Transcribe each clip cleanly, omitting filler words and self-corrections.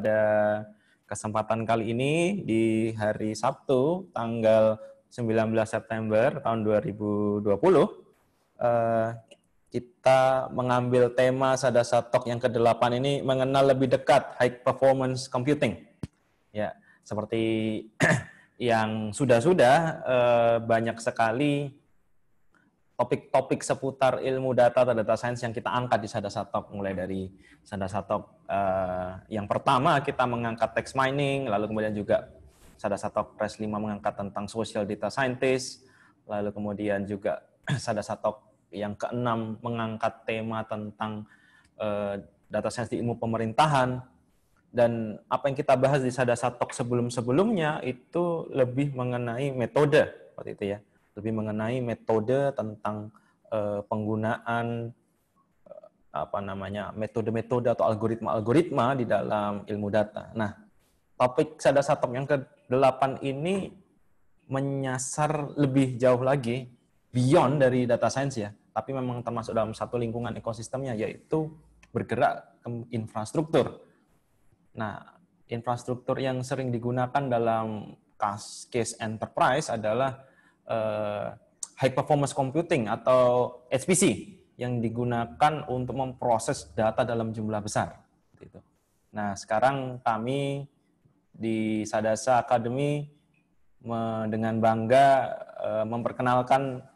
Pada kesempatan kali ini di hari Sabtu tanggal 19 September tahun 2020 kita mengambil tema Sadasa Talk yang ke-8 ini mengenal lebih dekat high performance computing. Ya, seperti yang sudah banyak sekali topik-topik seputar ilmu data atau data science yang kita angkat di Sadasa Talk, mulai dari Sadasa Talk yang pertama kita mengangkat text mining, lalu kemudian juga Sadasa Talk Res 5 mengangkat tentang social data scientist, lalu kemudian juga Sadasa Talk yang ke-6 mengangkat tema tentang data science di ilmu pemerintahan. Dan apa yang kita bahas di Sadasa Talk sebelum-sebelumnya itu lebih mengenai metode, seperti itu ya. Lebih mengenai metode tentang penggunaan metode-metode atau algoritma-algoritma di dalam ilmu data. Nah, topik Sadasa Talk yang ke-8 ini menyasar lebih jauh lagi beyond dari data science ya, tapi memang termasuk dalam satu lingkungan ekosistemnya, yaitu bergerak ke infrastruktur. Nah, infrastruktur yang sering digunakan dalam case enterprise adalah high performance computing atau HPC yang digunakan untuk memproses data dalam jumlah besar. Nah, sekarang kami di Sadasa Academy dengan bangga memperkenalkan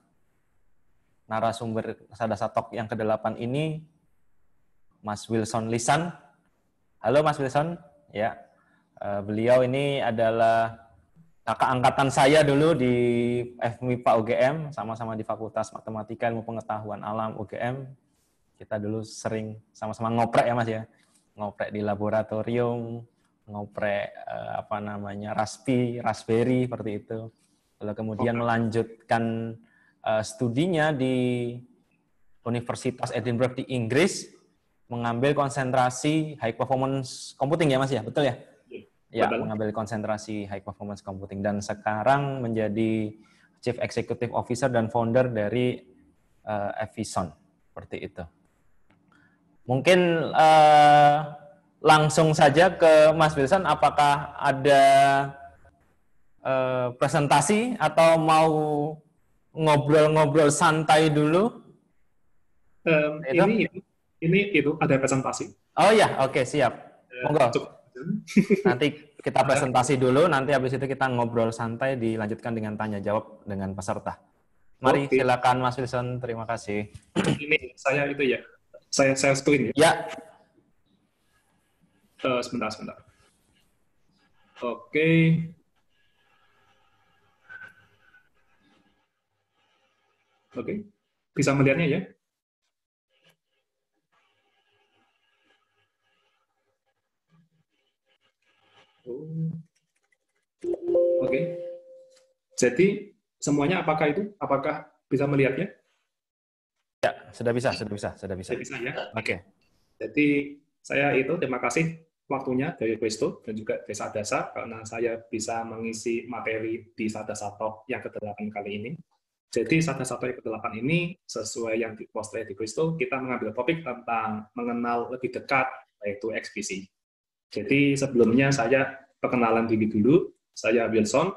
narasumber Sadasa Talk yang ke-8 ini, Mas Wilson Lisan. Halo Mas Wilson, ya. Beliau ini adalah kakak angkatan saya dulu di FMIPA UGM, sama-sama di Fakultas Matematika Ilmu Pengetahuan Alam UGM. Kita dulu sering sama-sama ngoprek ya Mas ya, ngoprek di laboratorium, ngoprek Raspberry seperti itu. Lalu kemudian melanjutkan studinya di Universitas Edinburgh di Inggris, mengambil konsentrasi high performance computing ya Mas ya, betul ya? Ya, mengambil konsentrasi high performance computing dan sekarang menjadi Chief Executive Officer dan founder dari Evison, seperti itu. Mungkin langsung saja ke Mas Wilson, apakah ada presentasi atau mau ngobrol-ngobrol santai dulu? Ini ada presentasi. Oh ya, oke, siap. Monggo. Nanti kita presentasi dulu, nanti habis itu kita ngobrol santai, dilanjutkan dengan tanya jawab dengan peserta. Mari, silakan Mas Wilson, terima kasih. Ini saya itu ya, saya screen ya. Ya. Sebentar. Oke. Bisa melihatnya ya? Oke. Jadi semuanya apakah bisa melihatnya? Ya, sudah bisa. Sudah bisa ya. Oke. Jadi saya terima kasih waktunya dari Presto dan juga dari Sadasa karena saya bisa mengisi materi di Sadasa Talk yang ke-8 kali ini. Jadi Sadasa Talk yang ke-8 ini sesuai yang dipost di Presto, kita mengambil topik tentang mengenal lebih dekat, yaitu HPC. Jadi sebelumnya saya perkenalan diri dulu. Saya Wilson,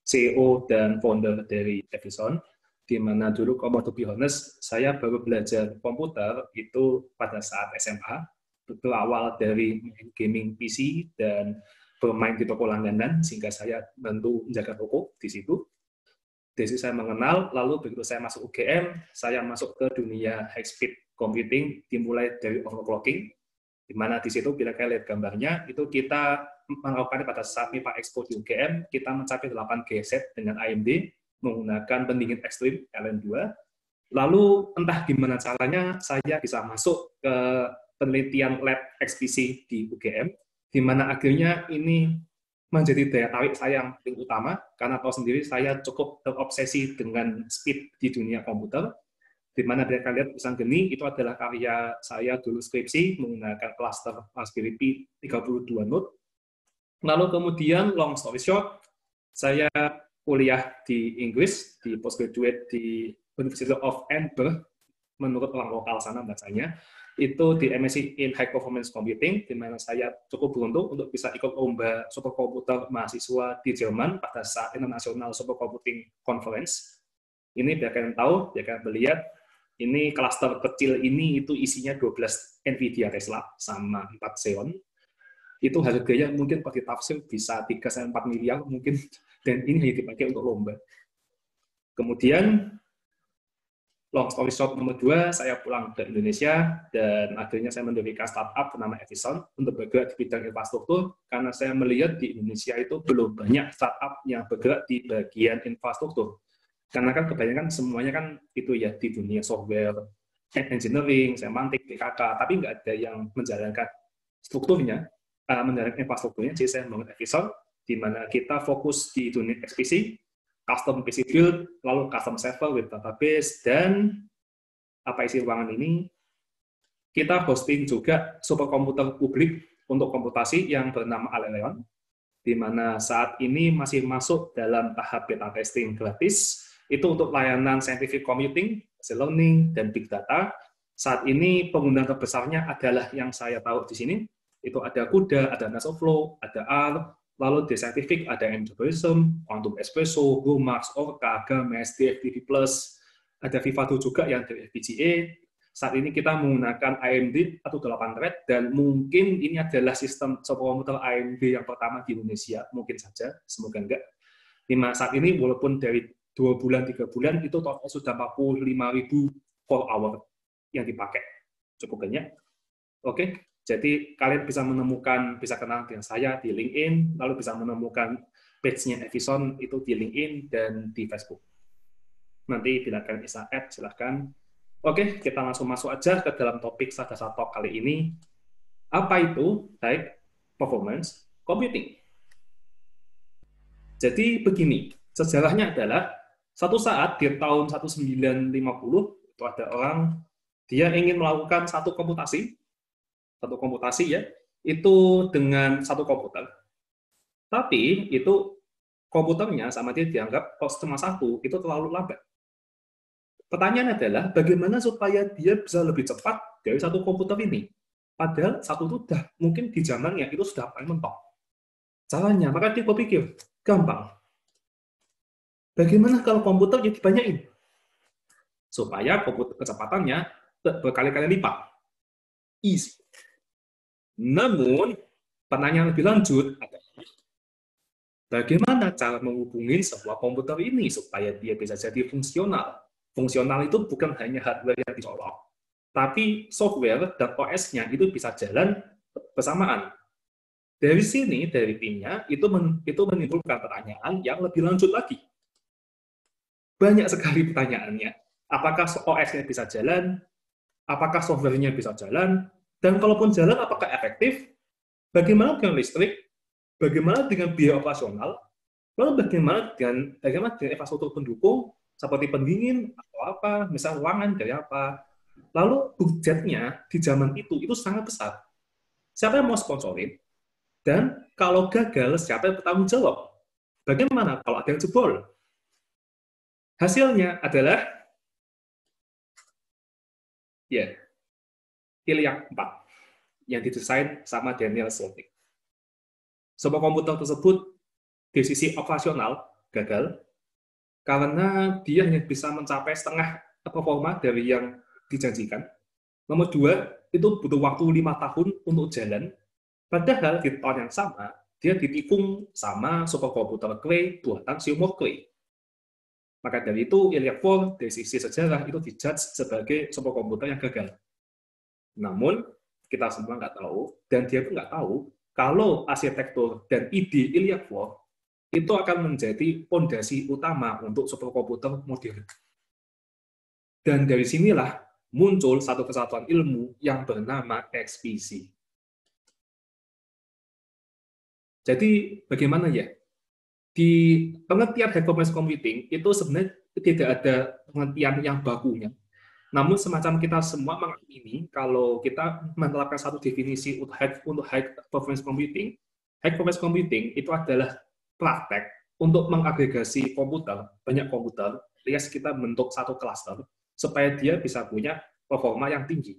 CEO dan founder dari Evison, di mana dulu, to be honest, saya baru belajar komputer itu pada saat SMA, berawal dari gaming PC dan bermain di toko langganan, sehingga saya bantu menjaga toko di situ. Dari situ saya mengenal, lalu begitu saya masuk UGM, saya masuk ke dunia high speed computing, dimulai dari overclocking, di mana di situ bila kalian lihat gambarnya, itu kita melakukan pada saat MIPA Expo di UGM, kita mencapai 8 GZ dengan AMD, menggunakan pendingin ekstrim LN2. Lalu entah gimana caranya, saya bisa masuk ke penelitian lab HPC di UGM, di mana akhirnya ini menjadi daya tarik saya yang paling utama, karena tahu sendiri saya cukup terobsesi dengan speed di dunia komputer, di mana mereka lihat tulisan geni, itu adalah karya saya dulu skripsi menggunakan cluster Raspberry Pi 32 node. Lalu kemudian, long story short, saya kuliah di Inggris, di postgraduate di University of Edinburgh, menurut orang lokal sana bacanya. itu di MSc in High Performance Computing, di mana saya cukup beruntung untuk bisa ikut lomba superkomputer mahasiswa di Jerman pada saat International Supercomputing Conference. Ini biar kalian tahu, biar kalian melihat, ini klaster kecil ini itu isinya 12 NVIDIA Tesla sama 4 Xeon. Itu harganya mungkin kalau ditafsir bisa 3-4 miliar mungkin, dan ini hanya dipakai untuk lomba. Kemudian, long story short nomor 2, saya pulang ke Indonesia, dan akhirnya saya mendirikan startup bernama Efison untuk bergerak di bidang infrastruktur, karena saya melihat di Indonesia itu belum banyak startup yang bergerak di bagian infrastruktur. Karena kan kebanyakan semuanya kan itu ya di dunia software, engineering, semantik, PKK, tapi nggak ada yang menjalankan strukturnya, menjalankan infrastrukturnya. Jadi saya membangun Efison, di mana kita fokus di dunia XPC, custom PC build, lalu custom server with database, dan apa isi ruangan ini, kita hosting juga superkomputer publik untuk komputasi yang bernama Alelion, di mana saat ini masih masuk dalam tahap beta testing gratis, itu untuk layanan scientific computing, machine learning, dan big data. Saat ini pengguna terbesarnya adalah yang saya tahu di sini, itu ada CUDA, ada TensorFlow, ada R, lalu di scientific ada Endurism, Quantum Espresso, GUMAX, Orca, GAMES, DFDV+, ada Vivado juga yang dari FPGA. Saat ini kita menggunakan AMD 18 thread, dan mungkin ini adalah sistem superkomputer AMD yang pertama di Indonesia, mungkin saja, semoga enggak. Saat ini walaupun dari 2 bulan, 3 bulan, itu total sudah 45.000 core hour yang dipakai. Cukup banyak. Oke, jadi kalian bisa menemukan, bisa kenal dengan saya di LinkedIn, lalu bisa menemukan page-nya Efison itu di LinkedIn dan di Facebook. Nanti bila kalian bisa add, silahkan. Oke, kita langsung masuk aja ke dalam topik Sadasa Talk kali ini. Apa itu High Performance Computing? Jadi begini, sejarahnya adalah satu saat di tahun 1950 itu ada orang, dia ingin melakukan satu komputasi ya, itu dengan satu komputer. Tapi itu komputernya sama dia dianggap kalau cuma satu itu terlalu lambat. Pertanyaan adalah bagaimana supaya dia bisa lebih cepat dari satu komputer ini. Padahal satu itu sudah mungkin di zamannya itu sudah paling mentok. Caranya, maka dia berpikir, gampang. Bagaimana kalau komputer jadi dibanyakin? Supaya komputer kecepatannya berkali-kali lipat. Easy. Namun, pertanyaan lebih lanjut adalah, bagaimana cara menghubungin sebuah komputer ini supaya dia bisa jadi fungsional? Fungsional itu bukan hanya hardware yang dicolok, tapi software dan OS-nya itu bisa jalan bersamaan. Dari sini, dari timnya, itu menimbulkan pertanyaan yang lebih lanjut lagi. Banyak sekali pertanyaannya. Apakah OS-nya bisa jalan? Apakah software-nya bisa jalan? Dan kalaupun jalan, apakah efektif? Bagaimana dengan listrik? Bagaimana dengan biaya operasional? Lalu bagaimana dengan infrastruktur pendukung, seperti pendingin, atau apa, misal ruangan, dari apa? Lalu budgetnya di zaman itu sangat besar. Siapa yang mau sponsorin? Dan kalau gagal, siapa yang bertanggung jawab? Bagaimana kalau ada yang jebol? Hasilnya adalah Iliak 4 yang didesain sama Daniel Soltich. Sebuah komputer tersebut di sisi operasional gagal karena dia hanya bisa mencapai setengah performa dari yang dijanjikan. Nomor 2, itu butuh waktu 5 tahun untuk jalan. Padahal di tahun yang sama, dia ditikung sama superkomputer Cray buatan Seymour Cray. Maka dari itu, Iliak 4 dari sisi sejarah itu dijudge sebagai superkomputer yang gagal. Namun, kita semua nggak tahu, dan dia pun nggak tahu, kalau arsitektur dan ide Iliak 4 itu akan menjadi fondasi utama untuk superkomputer modern. Dan dari sinilah muncul satu kesatuan ilmu yang bernama XPC. Jadi, bagaimana ya? Di pengertian high performance computing itu sebenarnya tidak ada pengertian yang bakunya. Namun semacam kita semua mengamini kalau kita menerapkan satu definisi untuk high performance computing itu adalah praktek untuk mengagregasi komputer, banyak komputer, alias kita bentuk satu cluster supaya dia bisa punya performa yang tinggi.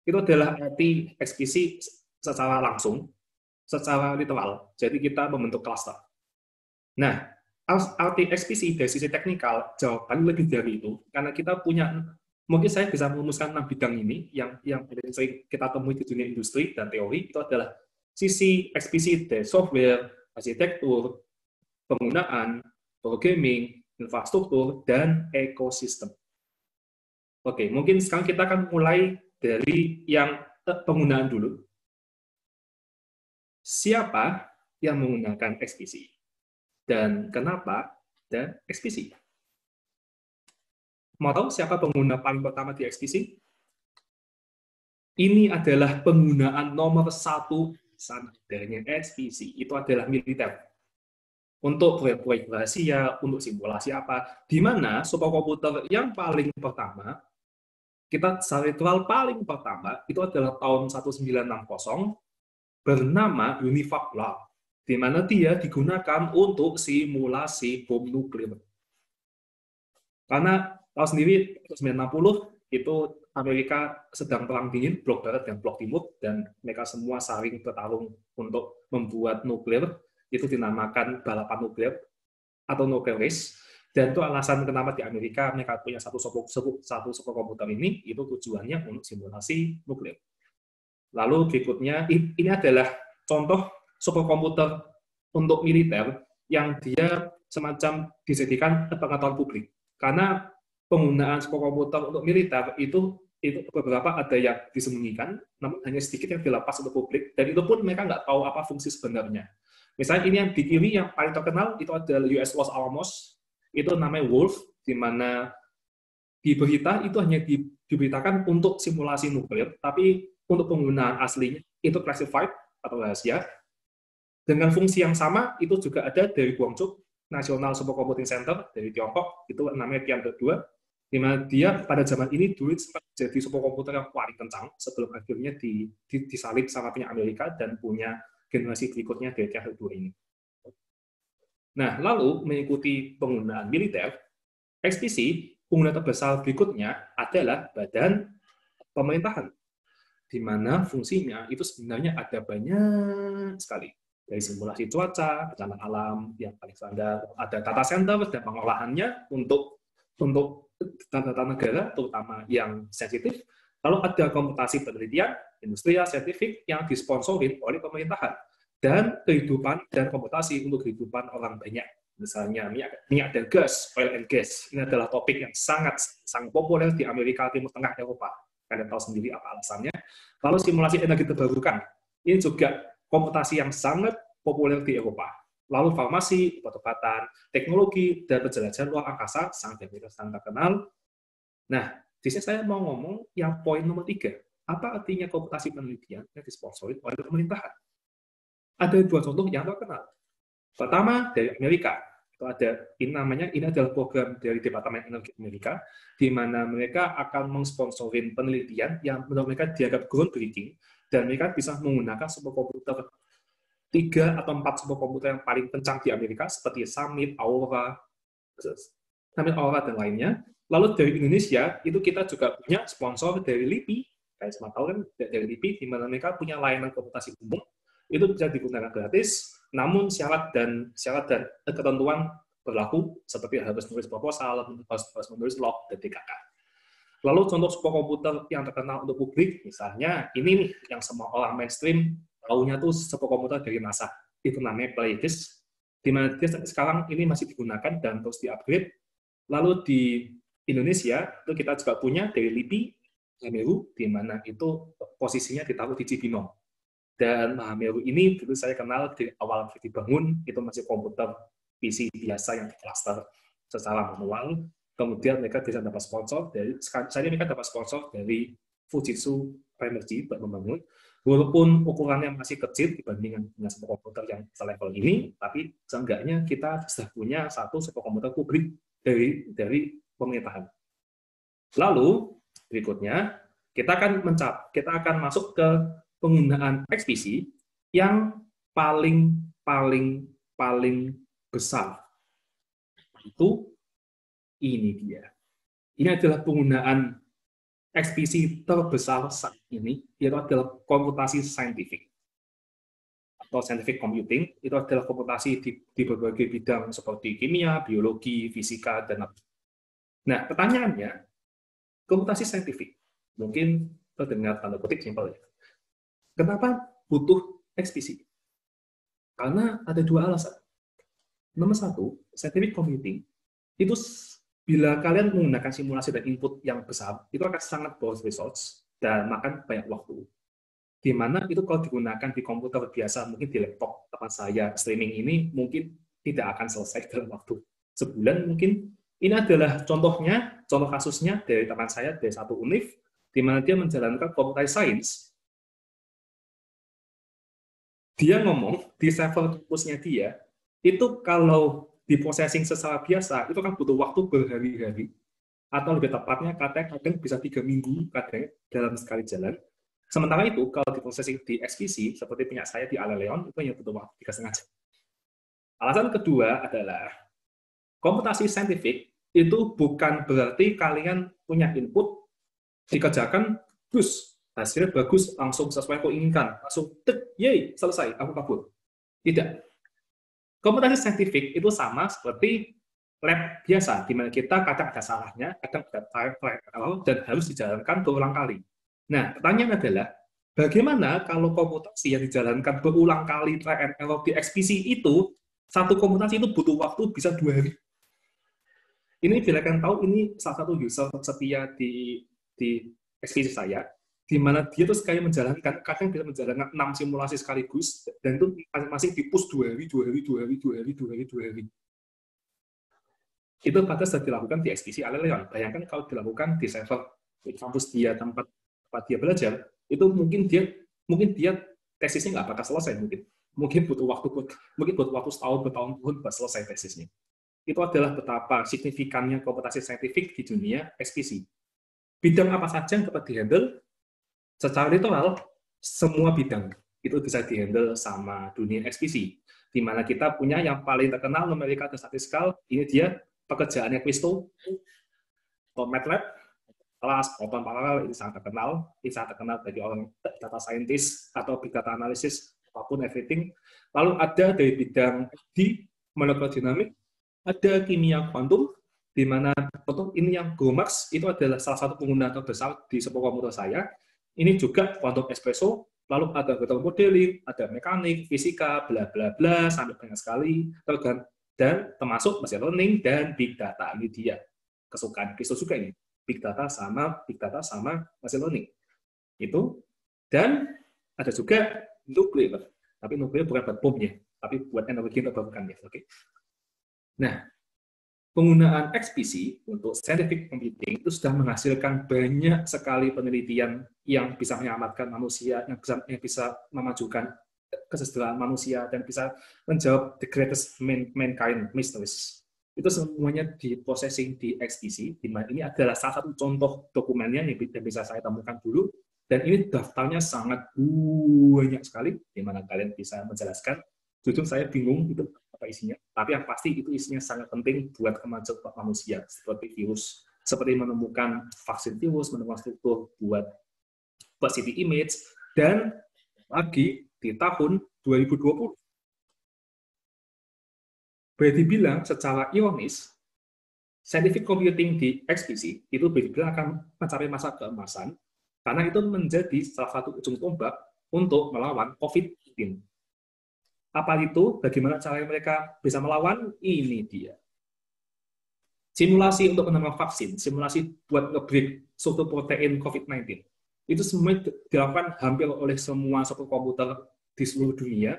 itu adalah arti XPC secara langsung, secara literal. Jadi kita membentuk cluster. Nah, arti XPC dari sisi teknikal jawaban lebih dari itu, karena kita punya, mungkin saya bisa merumuskan 6 bidang ini yang sering kita temui di dunia industri dan teori, itu adalah sisi XPC dari software, arsitektur, penggunaan, programming, infrastruktur, dan ekosistem. Oke, mungkin sekarang kita akan mulai dari yang penggunaan dulu. Siapa yang menggunakan XPC? Dan kenapa ada XPC? Mau tahu siapa pengguna paling pertama di XPC? Ini adalah penggunaan nomor 1 adanya XPC. Itu adalah militer. Untuk proyek-proyek rahasia, untuk simulasi apa, di mana superkomputer yang paling pertama, kita secara ritual paling pertama, itu adalah tahun 1960, bernama UNIVAC Lab, di mana dia digunakan untuk simulasi bom nuklir. Karena tahu sendiri, 1960 itu Amerika sedang perang dingin, blok barat dan blok timur, dan mereka semua saling bertarung untuk membuat nuklir. Itu dinamakan balapan nuklir atau nuclear race, dan itu alasan kenapa di Amerika mereka punya satu superkomputer ini, itu tujuannya untuk simulasi nuklir. Lalu berikutnya, ini adalah contoh superkomputer untuk militer yang dia semacam dijadikan pengetahuan publik, karena penggunaan superkomputer untuk militer itu beberapa ada yang disembunyikan, namun hanya sedikit yang dilepas untuk publik, dan itu pun mereka nggak tahu apa fungsi sebenarnya. Misalnya ini yang di kiri yang paling terkenal itu adalah US Los Alamos, itu namanya Wolf, di mana di berita itu hanya diberitakan untuk simulasi nuklir, tapi untuk penggunaan aslinya itu classified atau rahasia. Dengan fungsi yang sama itu juga ada dari Guangzhou National Supercomputing Center dari Tiongkok, itu namanya Tianhe 2, di mana dia pada zaman ini dulu sempat jadi superkomputer yang paling kencang sebelum akhirnya disalib sama punya Amerika dan punya generasi berikutnya dari Tianhe 2 ini. Nah, lalu mengikuti penggunaan militer, XPC, pengguna terbesar berikutnya adalah badan pemerintahan, di mana fungsinya itu sebenarnya ada banyak sekali. Dari simulasi cuaca, bencana alam yang paling standar, ada data center dan pengolahannya untuk data negara, terutama yang sensitif. Lalu ada komputasi penelitian, industrial, saintifik yang disponsori oleh pemerintahan, dan kehidupan dan komputasi untuk kehidupan orang banyak. Misalnya minyak dan gas, oil and gas. Ini adalah topik yang sangat populer di Amerika Timur Tengah, Eropa. Kalian tahu sendiri apa alasannya. Lalu simulasi energi terbarukan. Ini juga komputasi yang sangat populer di Eropa. Lalu farmasi, obat-obatan, teknologi, dan penjelajahan luar angkasa sangat terkenal. Nah, di sini saya mau ngomong yang poin nomor 3. Apa artinya komputasi penelitian yang disponsori oleh pemerintahan? Ada 2 contoh yang terkenal. Pertama, dari Amerika. Ini adalah program dari Departemen Energi Amerika, di mana mereka akan mensponsorin penelitian yang menurut mereka dianggap groundbreaking, dan mereka bisa menggunakan superkomputer 3 atau 4 superkomputer yang paling kencang di Amerika, seperti Summit, Aurora, dan lainnya. Lalu dari Indonesia, itu kita juga punya sponsor dari LIPI, kayak semua tahu kan, dari LIPI, di mana mereka punya layanan komputasi umum, itu bisa digunakan gratis, namun syarat dan ketentuan berlaku, seperti harus menulis proposal, harus menulis log, dan TKK. Lalu contoh superkomputer yang terkenal untuk publik, misalnya ini nih, yang semua orang mainstream tahunya tuh superkomputer dari NASA, itu namanya Pleiades, di mana sekarang ini masih digunakan dan terus di-upgrade. Lalu di Indonesia, itu kita juga punya dari LIPI, Mahameru, di mana itu posisinya ditaruh di Cibinong. Dan Mahameru ini dulu saya kenal di awal dibangun, itu masih komputer PC biasa yang cluster secara manual. Kemudian mereka bisa dapat sponsor mereka dapat sponsor dari Fujitsu Primergy buat membangun. Walaupun ukurannya masih kecil dibandingkan dengan superkomputer yang selevel ini, tapi seenggaknya kita sudah punya satu superkomputer publik dari pemerintahan. Lalu berikutnya kita akan masuk ke penggunaan XPC yang paling besar. Itu ini dia. Ini adalah penggunaan XPC terbesar saat ini itu adalah komputasi saintifik atau scientific computing. Itu adalah komputasi di berbagai bidang seperti kimia, biologi, fisika, dan nah, pertanyaannya, komputasi saintifik mungkin terdengar tanda kutip simpel ya. Kenapa butuh XPC? Karena ada dua alasan. Nomor satu, scientific computing itu bila kalian menggunakan simulasi dan input yang besar, itu akan sangat boros resource dan makan banyak waktu. Di mana itu kalau digunakan di komputer biasa, mungkin di laptop tempat saya streaming ini mungkin tidak akan selesai dalam waktu sebulan mungkin. Ini adalah contohnya, contoh kasusnya dari teman saya dari satu univ, di mana dia menjalankan computer science. Dia ngomong di server kampusnya dia, itu kalau di processing secara biasa, itu kan butuh waktu berhari-hari, atau lebih tepatnya kadang bisa 3 minggu kadang dalam sekali jalan. Sementara itu, kalau di processing di XPC, seperti punya saya di Aleleon, itu hanya butuh waktu 3,5 jam. Alasan kedua adalah, komputasi saintifik itu bukan berarti kalian punya input, dikerjakan, terus hasilnya bagus, langsung sesuai yang kau inginkan, langsung, yeay, selesai, aku kabur. Tidak. Komputasi saintifik itu sama seperti lab biasa, di mana kita kadang ada salahnya, kadang ada trial, dan harus dijalankan berulang kali. Nah, pertanyaan adalah, bagaimana kalau komputasi yang dijalankan berulang kali trial and error di XPC itu, satu komputasi itu butuh waktu bisa 2 hari. Ini bila kalian tahu, ini salah satu user setia di XPC saya, di mana dia tuh sekali menjalankan, kadang bisa menjalankan 6 simulasi sekaligus, dan itu masing-masing di-push 2 hari, 2 hari, 2 hari, 2 hari, 2 hari, 2 hari. Itu pada saat dilakukan di XPC Aleleon. Bayangkan kalau dilakukan di server di kampus dia, tempat dia belajar, itu mungkin dia tesisnya nggak bakal selesai mungkin butuh waktu setahun bertahun-tahun buat selesai tesisnya. Itu adalah betapa signifikannya komputasi saintifik di dunia XPC. Bidang apa saja yang dapat dihandle? Secara literal, semua bidang itu bisa dihandle sama dunia XPC. Di mana kita punya yang paling terkenal numerical dan statistical, ini dia pekerjaannya Quisto, atau MATLAB, kelas, Proton Parallel, ini sangat terkenal bagi orang data scientist atau big data analysis, apapun, everything. Lalu ada dari bidang di molecular dynamics, ada kimia kuantum, di mana ini yang GOMAX itu adalah salah satu pengguna terbesar di sebuah komputer saya. Ini juga quantum espresso, lalu ada vector modeling, ada mekanik, fisika, bla bla bla, sampai banyak sekali, dan termasuk machine learning dan big data. Ini dia kesukaan Kristo juga ini, big data sama machine learning. Itu, dan ada juga nuklir, tapi nuklir bukan buat bomnya, tapi buat energi terbarukan ya. Oke. Nah, penggunaan XPC untuk scientific computing itu sudah menghasilkan banyak sekali penelitian yang bisa menyelamatkan manusia, yang bisa memajukan kesejahteraan manusia, dan bisa menjawab the greatest mankind mysteries. Itu semuanya di processing di XPC, di mana ini adalah salah satu contoh dokumennya yang bisa saya temukan dulu, dan ini daftarnya sangat banyak sekali, di mana kalian bisa menjelaskan. Jujur saya bingung itu apa isinya, tapi yang pasti itu isinya sangat penting buat kemajuan manusia, seperti virus, seperti menemukan vaksin virus, menemukan struktur buat CT image, dan lagi di tahun 2020. Boleh dibilang secara ironis, scientific computing di XPC itu benar-benar akan mencapai masa keemasan, karena itu menjadi salah satu ujung tombak untuk melawan COVID-19. Apa itu? Bagaimana cara mereka bisa melawan? Ini dia. Simulasi untuk menemukan vaksin, simulasi buat nge-break struktur protein COVID-19. Itu semua dilakukan hampir oleh semua superkomputer di seluruh dunia.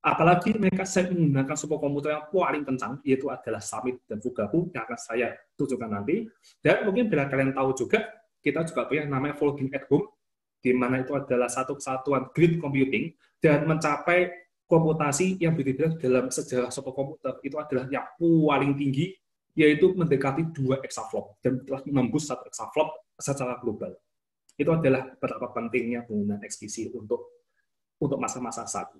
Apalagi mereka menggunakan superkomputer yang paling kencang, yaitu adalah Summit dan Fugaku, yang akan saya tunjukkan nanti. Dan mungkin bila kalian tahu juga, kita juga punya yang namanya Folding at Home, di mana itu adalah satu kesatuan grid computing, dan mencapai komputasi yang berbeda dalam sejarah superkomputer itu adalah yang paling tinggi, yaitu mendekati 2 exaflop dan telah menembus 1 exaflop secara global. Itu adalah betapa pentingnya penggunaan XPC untuk masa-masa saat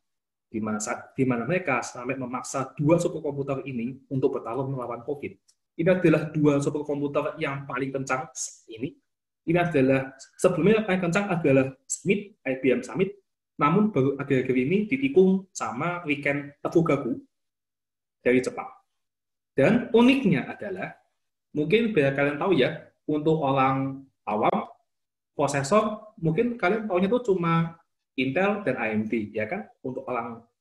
di mana mereka sampai memaksa 2 superkomputer ini untuk bertarung melawan COVID. Ini adalah 2 superkomputer yang paling kencang ini, Ini adalah, sebelumnya paling kencang adalah Summit, IBM Summit, namun baru akhir-akhir ini ditikung sama weekend Fugaku dari Jepang. Dan uniknya adalah, mungkin biar kalian tahu ya, untuk orang awam, prosesor, mungkin kalian tahunya itu cuma Intel dan AMD, ya kan? Untuk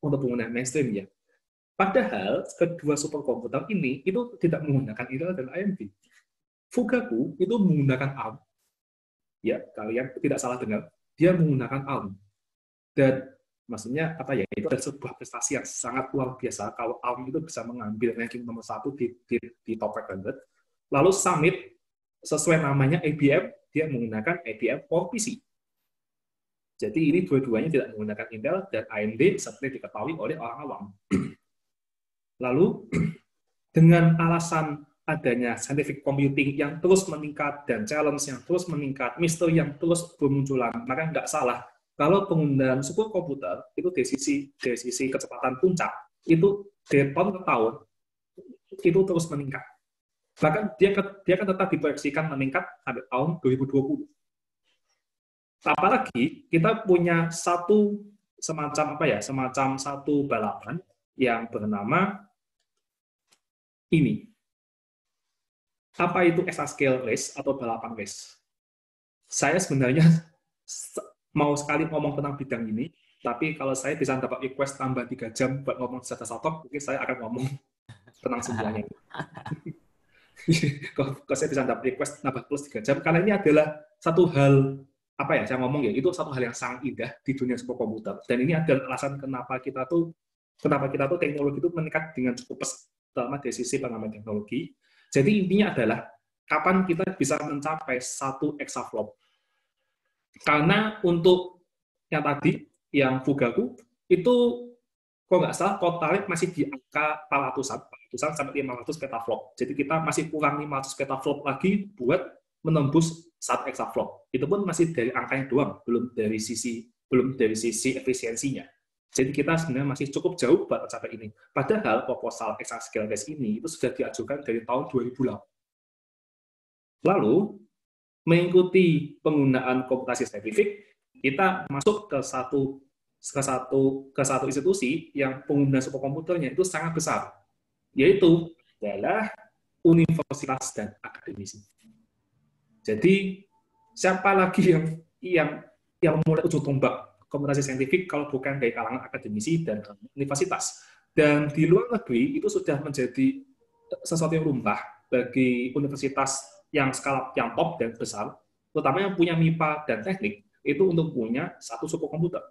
pengguna mainstream ya. Padahal kedua superkomputer ini itu tidak menggunakan Intel dan AMD. Fugaku itu menggunakan ARM. Ya, kalian tidak salah dengar. Dia menggunakan ARM. Dan maksudnya apa ya? Itu adalah sebuah prestasi yang sangat luar biasa kalau ARM itu bisa mengambil ranking nomor 1 di top 500. Lalu Summit sesuai namanya IBM, dia menggunakan IBM Core PC. Jadi ini dua-duanya tidak menggunakan Intel dan AMD seperti diketahui oleh orang awam. Lalu dengan alasan adanya scientific computing yang terus meningkat dan challenge yang terus meningkat, misteri yang terus bermunculan, maka nggak salah kalau penggunaan superkomputer itu dari sisi kecepatan puncak itu dari tahun ke tahun itu terus meningkat. Bahkan dia akan tetap diproyeksikan meningkat sampai tahun 2020. Apalagi kita punya semacam satu balapan yang bernama ini. Apa itu exascale race atau balapan race? Saya sebenarnya mau sekali ngomong tentang bidang ini, tapi kalau saya bisa dapat request tambah 3 jam buat ngomong data satok, mungkin saya akan ngomong tentang semuanya. Kalau saya bisa dapat request tambah plus 3 jam, karena ini adalah satu hal, saya ngomong ya, itu satu hal yang sangat indah di dunia superkomputer. Dan ini adalah alasan kenapa kita tuh teknologi itu meningkat dengan cukup pesat, terutama dari sisi pengembangan teknologi. Jadi intinya adalah kapan kita bisa mencapai 1 exaflop. Karena untuk yang tadi, yang Fugaku, itu kok nggak salah totalnya masih di angka 400-an sampai 500 petaflop. Jadi kita masih kurang 500 petaflop lagi buat menembus 1 exaflop. Itu pun masih dari angkanya doang, belum dari sisi efisiensinya. Jadi kita sebenarnya masih cukup jauh buat mencapai ini. Padahal proposal exascale race ini itu sudah diajukan dari tahun 2008. Lalu, mengikuti penggunaan komputasi saintifik, kita masuk ke satu institusi yang pengguna superkomputernya itu sangat besar, yaitu adalah universitas dan akademisi. Jadi, siapa lagi yang mulai ujung tombak komputasi saintifik kalau bukan dari kalangan akademisi dan universitas. Dan di luar negeri itu sudah menjadi sesuatu yang lumrah bagi universitas yang skala yang top dan besar, terutama yang punya MIPA dan teknik, itu untuk punya satu superkomputer.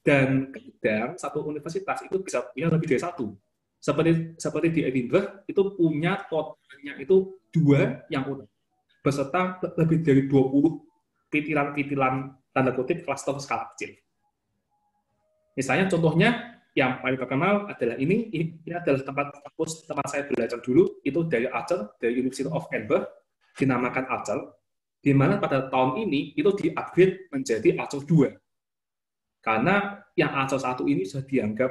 Dan kadang satu universitas itu bisa punya lebih dari satu. Seperti di Edinburgh itu punya totalnya itu 2 yang utama, beserta lebih dari 20 pitilan tanda kutip klaster skala kecil. Misalnya contohnya yang paling terkenal adalah ini adalah tempat saya belajar dulu, itu dari Archer, dari University of Edinburgh, dinamakan Archer, di mana pada tahun ini itu di-upgrade menjadi Archer 2. Karena yang Archer 1 ini sudah dianggap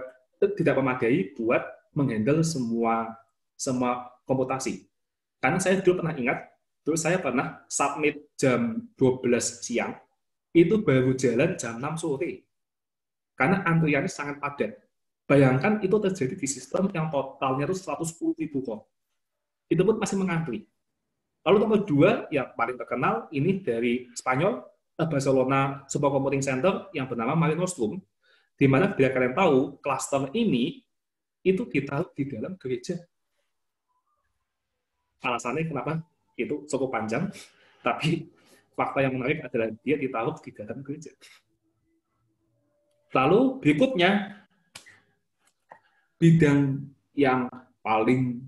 tidak memadai buat menghandle semua komputasi. Karena saya dulu pernah ingat, saya pernah submit jam 12 siang, itu baru jalan jam 6 sore. Karena antriannya sangat padat. Bayangkan itu terjadi di sistem yang totalnya itu 110.000 core. Itu pun masih mengantri. Lalu nomor 2, yang paling terkenal, ini dari Spanyol, Barcelona Supercomputing Center yang bernama Mare Nostrum, di mana bila kalian tahu, klaster ini itu ditaruh di dalam gereja. Alasannya kenapa? Itu cukup panjang, tapi fakta yang menarik adalah dia ditaruh di dalam gereja. Lalu berikutnya, bidang yang paling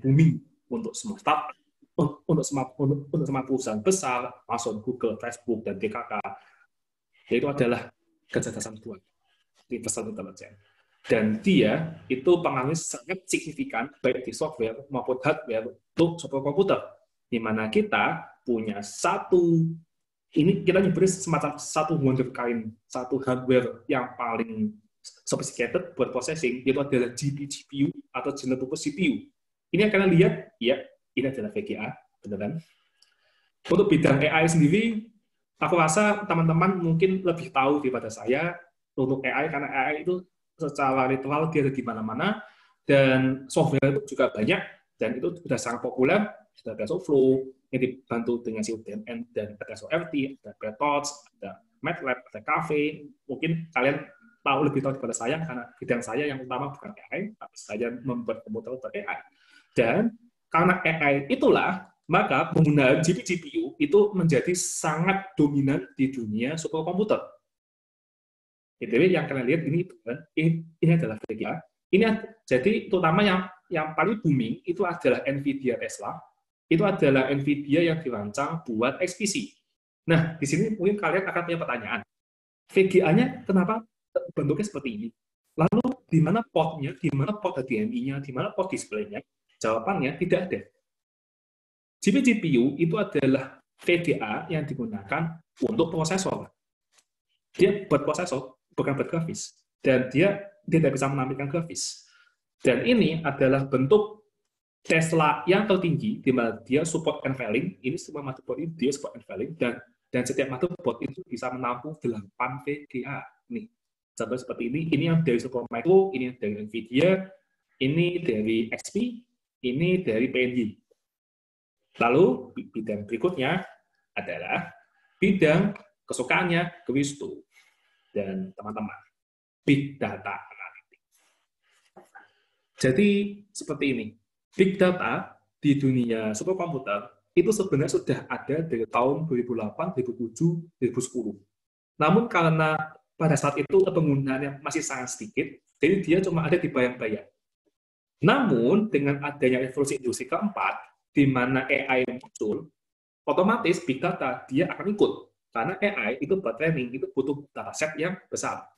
booming untuk semua startup, untuk semua perusahaan besar, Amazon, Google, Facebook, dan DKK, yaitu adalah kecerdasan buatan, artificial intelligence. Dan dia itu pengaruhnya sangat signifikan baik di software maupun hardware untuk superkomputer, di mana kita punya ini kita nyebutnya semacam satu wonderkind, satu hardware yang paling sophisticated buat processing, yaitu adalah GPU atau General Purpose CPU. Ini yang kalian lihat, ya, ini adalah VGA, beneran. Untuk bidang AI sendiri, aku rasa teman-teman mungkin lebih tahu daripada saya untuk AI, karena AI itu secara literal dia ada di mana-mana, dan software itu juga banyak, dan itu sudah sangat populer. Ada TensorFlow yang dibantu dengan CUDMN, dan ada SORT, ada PyTorch, ada MATLAB, ada Caffe. Mungkin kalian lebih tahu daripada saya, karena bidang saya yang utama bukan AI, tapi saya membuat komputer untuk AI. Dan karena AI itulah, maka penggunaan GPU itu menjadi sangat dominan di dunia superkomputer. Jadi yang kalian lihat ini kan, ini adalah VGA. Ini jadi terutama yang paling booming itu adalah Nvidia Tesla. Itu adalah Nvidia yang dirancang buat XPC. Nah, di sini mungkin kalian akan punya pertanyaan. VGA-nya kenapa bentuknya seperti ini? Lalu di mana portnya, di mana port HDMI-nya, di mana port display-nya? Jawabannya tidak ada. GPU itu adalah VGA yang digunakan untuk prosesor. Dia buat prosesor, bukan buat grafis. Dan dia tidak bisa menampilkan grafis. Dan ini adalah bentuk Tesla yang tertinggi, di mana dia support unveiling. Ini semua motherboard ini dia support unveiling, dan setiap motherboard itu bisa menampung 8 VGA. Nih, contoh seperti ini yang dari Supermicro, ini dari Nvidia, ini dari XP, ini dari PNG. Lalu bidang berikutnya adalah bidang kesukaannya Kristo dan teman-teman, big data analytics. Jadi seperti ini, big data di dunia superkomputer itu sebenarnya sudah ada dari tahun 2008, 2007, 2010. Namun karena pada saat itu penggunaannya masih sangat sedikit, jadi dia cuma ada di bayang-bayang. Namun dengan adanya revolusi industri keempat, di mana AI muncul, otomatis big data dia akan ikut. Karena AI itu buat training, itu butuh dataset yang besar.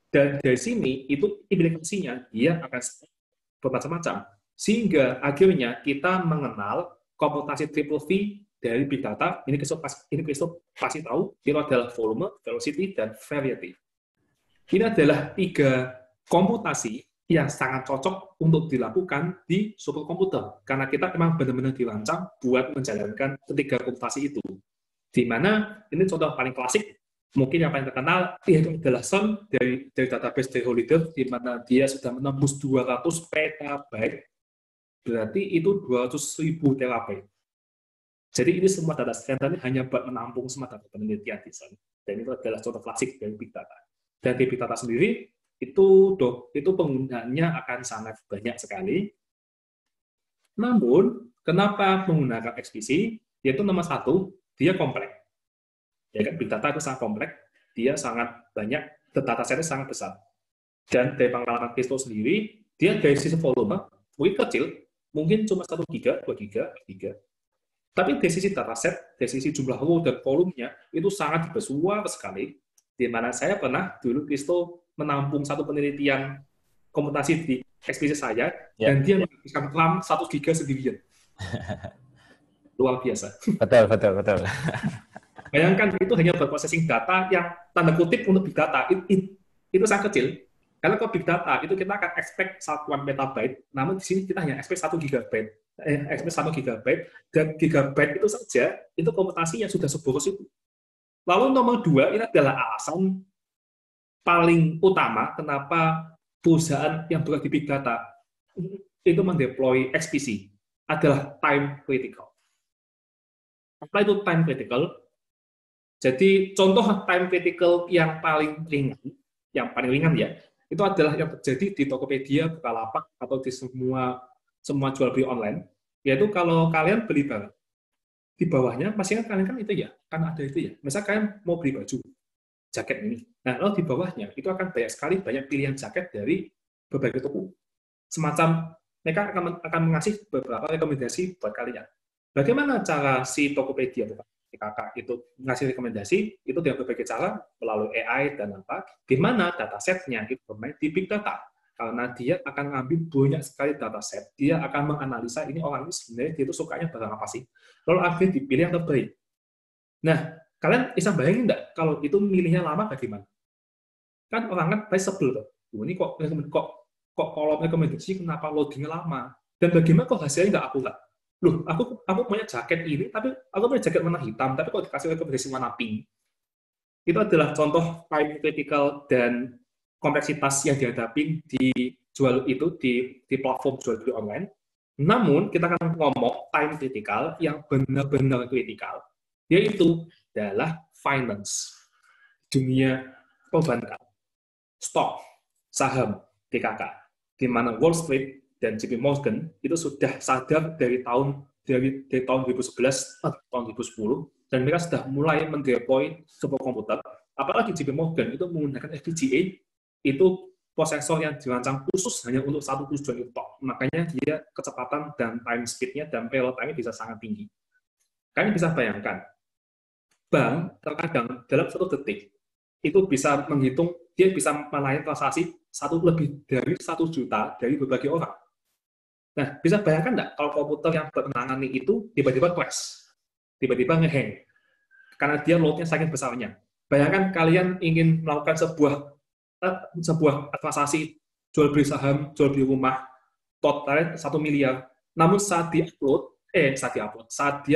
Dan dari sini, itu implikasinya, dia akan bermacam-macam. Sehingga akhirnya kita mengenal komputasi triple V dari big data. Ini Christoph pasti tahu, itu adalah volume, velocity, dan variety. Ini adalah 3 komputasi yang sangat cocok untuk dilakukan di superkomputer. Karena kita memang benar-benar dirancang buat menjalankan ketiga komputasi itu. Di mana, ini contoh paling klasik, mungkin yang paling terkenal, yaitu adalah Sun dari database dari Holiday, di mana dia sudah menembus 200 petabyte, berarti itu 200.000 terabyte. Jadi ini semua data center ini hanya buat menampung semua data penelitian di Sun. Dan itu adalah contoh klasik dari Big Data. Dan di Big Data sendiri, itu penggunaannya akan sangat banyak sekali. Namun, kenapa menggunakan XPC? Yaitu nomor 1, dia kompleks. Ya kan, Big Data itu sangat kompleks, dia sangat banyak, datasetnya sangat besar. Dan dari pengalaman Christo sendiri, dia dari sisi volume, mungkin kecil, mungkin cuma 1 giga, 2 giga, 3. Tapi dari sisi dataset, dari sisi jumlah row dan volumenya, itu sangat besar sekali. Di mana saya pernah dulu Christo menampung satu penelitian komputasi di XPC saya, dan dia menghabiskan RAM 1 giga sendirian. Luar biasa. Betul. Bayangkan itu hanya berprocessing data yang tanda kutip untuk big data, itu sangat kecil. Kalau ke big data, itu kita akan expect 1 petabyte, namun di sini kita hanya expect 1 gigabyte. Expect 1 gigabyte, dan gigabyte itu saja, itu komputasi yang sudah seboros itu. Lalu nomor 2, ini adalah alasan paling utama kenapa perusahaan yang bergerak di big data itu mendeploy XPC adalah time critical. Apa itu time critical? Jadi contoh time critical yang paling ringan ya, itu adalah yang terjadi di Tokopedia, Bukalapak, atau di semua jual beli online, yaitu kalau kalian beli barang, di bawahnya pasti kalian kan itu ya, kan ada itu ya. Misal kalian mau beli baju, jaket ini. Nah, lalu di bawahnya itu akan banyak pilihan jaket dari berbagai toko. Semacam mereka akan mengasih beberapa rekomendasi buat kalian. Bagaimana cara si Tokopedia kakak itu ngasih rekomendasi itu dengan berbagai cara melalui AI dan apa, di mana datasetnya itu bermain di big data, karena dia akan ngambil banyak sekali dataset, dia akan menganalisa ini orang ini sebenarnya dia itu sukanya barang apa sih, lalu akhirnya dipilih yang terbaik. Nah, kalian bisa bayangin nggak kalau itu milihnya lama bagaimana? Kan orang kan pasti sebel tuh, ini kok kolom rekomendasi kenapa loadingnya lama, dan bagaimana kok hasilnya nggak akurat? loh, aku punya jaket ini, tapi aku punya jaket warna hitam, tapi kok dikasih rekomendasi warna pink. Itu adalah contoh time critical dan kompleksitas yang dihadapi di jual itu di platform jual beli online. Namun kita akan ngomong time critical yang benar-benar kritikal, yaitu adalah finance, dunia perbankan, stok, saham, DKK, di mana Wall Street dan JP Morgan itu sudah sadar dari tahun 2011 atau tahun 2010, dan mereka sudah mulai mendeploy sebuah komputer. Apalagi JP Morgan itu menggunakan FPGA, itu prosesor yang dirancang khusus hanya untuk satu tujuan itu. Makanya dia kecepatan dan time speed-nya dan parallel time-nya bisa sangat tinggi. Kalian bisa bayangkan, bank terkadang dalam satu detik itu bisa menghitung, dia bisa melayani transaksi lebih dari 1 juta dari berbagai orang. Nah, bisa bayangkan nggak kalau komputer yang menangani itu tiba-tiba crash, tiba-tiba ngehang, karena dia load-nya saking besarnya. Bayangkan kalian ingin melakukan sebuah transaksi jual beli saham, jual beli rumah, totalnya 1 miliar. Namun saat dia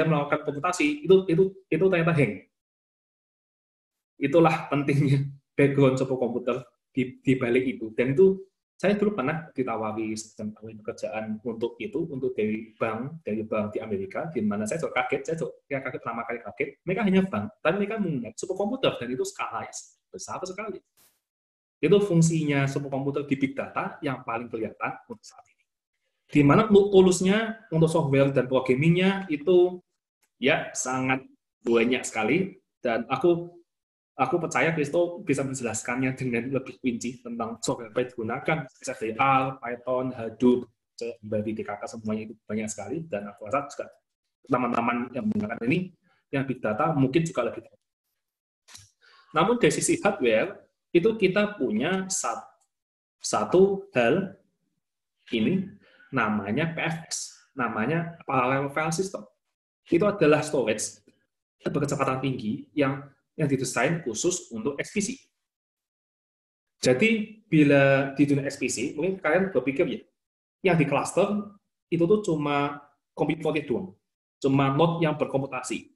melakukan komputasi, itu ternyata hang. Itulah pentingnya background sebuah komputer di balik itu. Dan itu saya dulu pernah ditawari pekerjaan untuk dari bank di Amerika, di mana saya kaget pertama kali kaget. Mereka hanya bank, tapi mereka menggunakan sebuah komputer, dan itu skalanya besar sekali. Itu fungsinya sebuah komputer di big data yang paling kelihatan untuk saat ini. Di mana toolsnya untuk software dan programmingnya itu ya sangat banyak sekali, dan aku percaya Kristo bisa menjelaskannya dengan lebih rinci tentang software yang digunakan, bisa dari R, Python, Hadoop, dari DKK, semuanya itu banyak sekali, dan aku rasa juga teman-teman yang menggunakan ini, yang big data mungkin juga lebih tahu. Namun dari sisi hardware, itu kita punya satu hal ini, namanya PFS, namanya Parallel File System. Itu adalah storage berkecepatan tinggi yang didesain khusus untuk XPC. Jadi, bila di dunia XPC, mungkin kalian berpikir ya, yang di cluster itu tuh cuma compute doang, cuma node yang berkomputasi.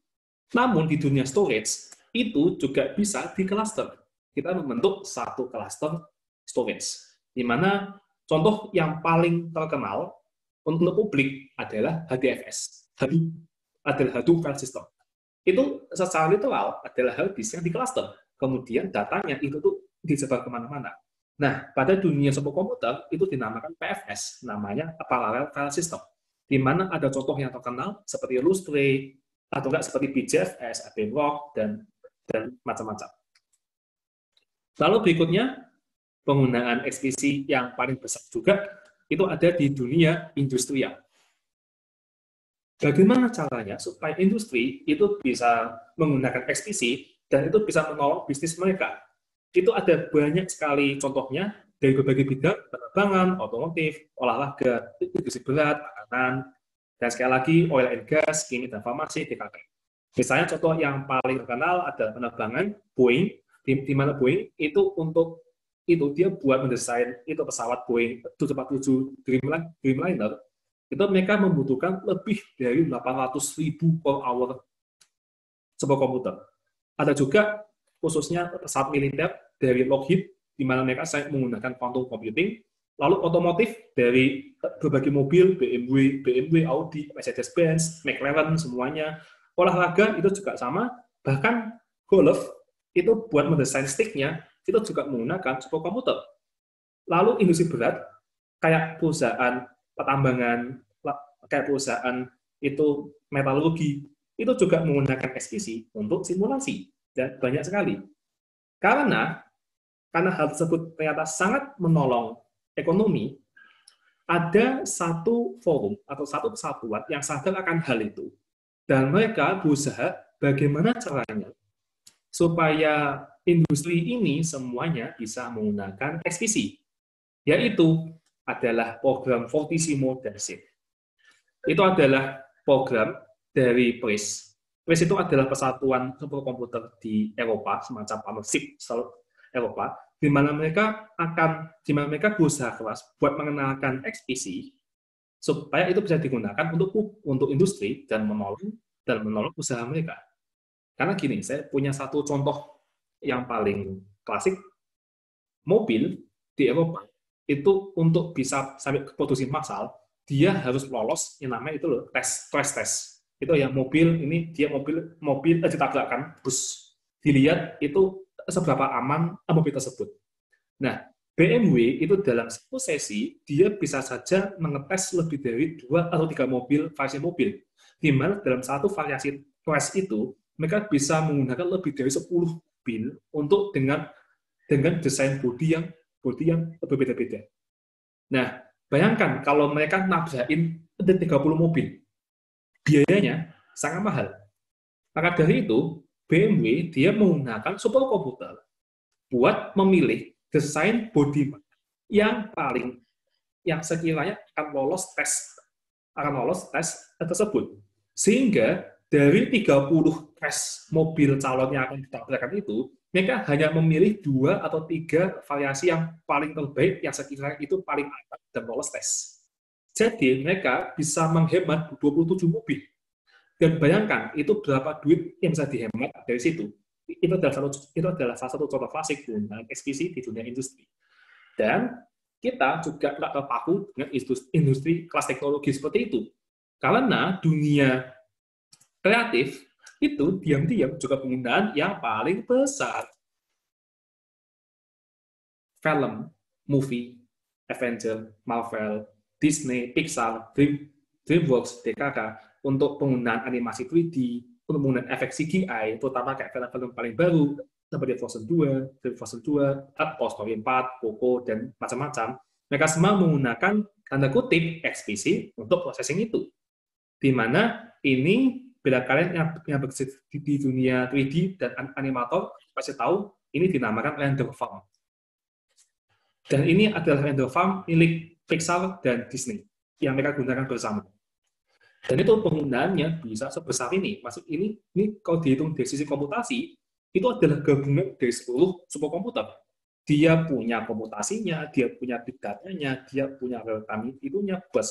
Namun di dunia storage itu juga bisa di cluster. Kita membentuk satu cluster storage, di mana contoh yang paling terkenal untuk publik adalah HDFS, Hadoop File System. Itu secara literal adalah hard disk yang di cluster. Kemudian datanya itu tuh disebar kemana-mana. Nah, pada dunia sebuah komputer, itu dinamakan PFS, namanya Parallel File System. Di mana ada contoh yang terkenal, seperti Lustre, atau enggak seperti BJFS, Bedrock, dan macam-macam. Lalu berikutnya, penggunaan XPC yang paling besar juga, itu ada di dunia industrial. Bagaimana caranya supaya industri itu bisa menggunakan XPC dan itu bisa menolong bisnis mereka? Itu ada banyak sekali contohnya dari berbagai bidang, penerbangan, otomotif, olahraga, industri berat, makanan, dan sekali lagi oil and gas, kimia dan farmasi, DKK. Misalnya contoh yang paling terkenal adalah penerbangan Boeing, di mana Boeing itu dia buat mendesain itu pesawat Boeing 747 Dreamliner. Itu mereka membutuhkan lebih dari 800.000 per hour sebuah komputer. Ada juga khususnya pesawat militer dari Lockheed, di mana mereka menggunakan quantum computing. Lalu otomotif dari berbagai mobil, BMW, Audi, Mercedes-Benz, McLaren, semuanya. Olahraga itu juga sama. Bahkan golf itu buat mendesain sticknya itu juga menggunakan sebuah komputer. Lalu industri berat kayak perusahaan pertambangan, kayak perusahaan itu metalurgi, itu juga menggunakan XPC untuk simulasi, dan banyak sekali. Karena hal tersebut ternyata sangat menolong ekonomi, ada satu forum atau satu kesatuan yang sadar akan hal itu, dan mereka berusaha bagaimana caranya supaya industri ini semuanya bisa menggunakan XPC, yaitu adalah program Fortissimo Danzig. Itu adalah program dari PRIS. PRIS itu adalah persatuan superkomputer di Eropa, semacam partnership Eropa, di mana mereka berusaha keras buat mengenalkan XPC supaya itu bisa digunakan untuk industri dan menolong usaha mereka. Karena gini, saya punya satu contoh yang paling klasik, mobil di Eropa itu untuk bisa sampai ke produksi massal, dia harus lolos yang namanya itu loh, crash test. Itu ya mobil ini dia mobil ditabrakkan bus, dilihat itu seberapa aman mobil tersebut. Nah, BMW itu dalam satu sesi dia bisa saja mengetes lebih dari 2 atau 3 variasi mobil. Di mana dalam satu variasi crash itu mereka bisa menggunakan lebih dari 10 mobil untuk dengan desain bodi yang berbeda-beda. Nah, bayangkan kalau mereka nabrakin 30 mobil, biayanya sangat mahal. Maka dari itu, BMW dia menggunakan superkomputer buat memilih desain bodi yang sekiranya akan lolos tes tersebut. Sehingga dari 30 tes mobil calon yang akan ditabrakkan itu, mereka hanya memilih 2 atau 3 variasi yang paling terbaik yang sekiranya itu paling aman dan lolos tes. Jadi mereka bisa menghemat 27 mobil. Dan bayangkan itu berapa duit yang bisa dihemat dari situ. Itu adalah salah satu contoh klasik penggunaan XPC di dunia industri. Dan kita juga tidak terpaku dengan industri kelas teknologi seperti itu. Karena dunia kreatif itu diam-diam juga penggunaan yang paling besar. Film, movie, Avenger, Marvel, Disney, Pixar, DreamWorks, DKK, untuk penggunaan animasi 3D, untuk penggunaan efek CGI, terutama kayak film-film paling baru, seperti Frozen 2, Toy Story 4, Coco, dan macam-macam, mereka semua menggunakan tanda kutip XPC untuk processing itu. Di mana ini, bila kalian yang bekerja di dunia 3D dan animator, pasti tahu, ini dinamakan render farm. Dan ini adalah render farm milik Pixar dan Disney, yang mereka gunakan bersama. Dan itu penggunaannya bisa sebesar ini. Maksud ini kalau dihitung dari sisi komputasi, itu adalah gabungan dari seluruh superkomputer. Dia punya komputasinya, dia punya big data-nya, dia punya real-time itunya buat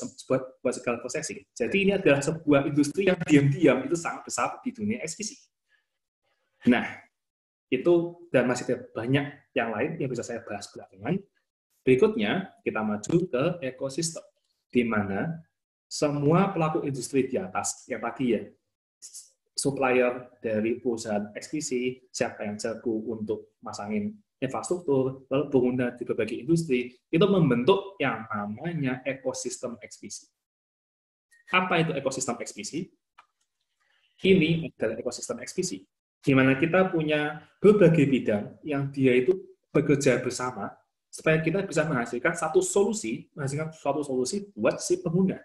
segala processing. Jadi ini adalah sebuah industri yang diam-diam itu sangat besar di dunia XPC. Nah, itu dan masih banyak yang lain yang bisa saya bahas belakangan. Berikutnya, kita maju ke ekosistem, di mana semua pelaku industri di atas, yang tadi ya, supplier dari perusahaan XPC, siapa yang jago untuk masangin infrastruktur, lalu pengguna di berbagai industri, itu membentuk yang namanya ekosistem XPC. Apa itu ekosistem XPC? Ini adalah ekosistem XPC, di mana kita punya berbagai bidang yang dia itu bekerja bersama, supaya kita bisa menghasilkan suatu solusi buat si pengguna.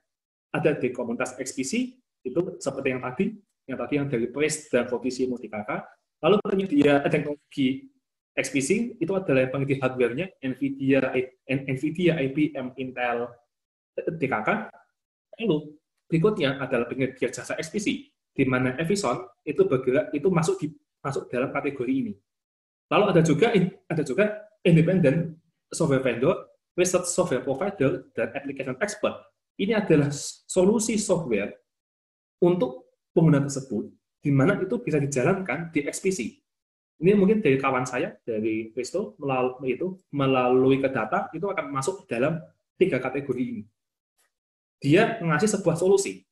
Ada di komunitas XPC, itu seperti yang tadi yang dari Praise dan Votisi Multikaka, lalu penyedia teknologi XPC, itu adalah penyedia hardware-nya, NVIDIA, IBM, Intel, DKK, lalu berikutnya adalah penyedia jasa XPC, di mana Evison itu bergerak, itu masuk dalam kategori ini. Lalu ada juga independent software vendor, research software provider, dan application expert. Ini adalah solusi software untuk pengguna tersebut, di mana itu bisa dijalankan di XPC. Ini mungkin dari kawan saya, dari Risto, melalui ke data, itu akan masuk dalam 3 kategori ini. Dia mengasih sebuah solusi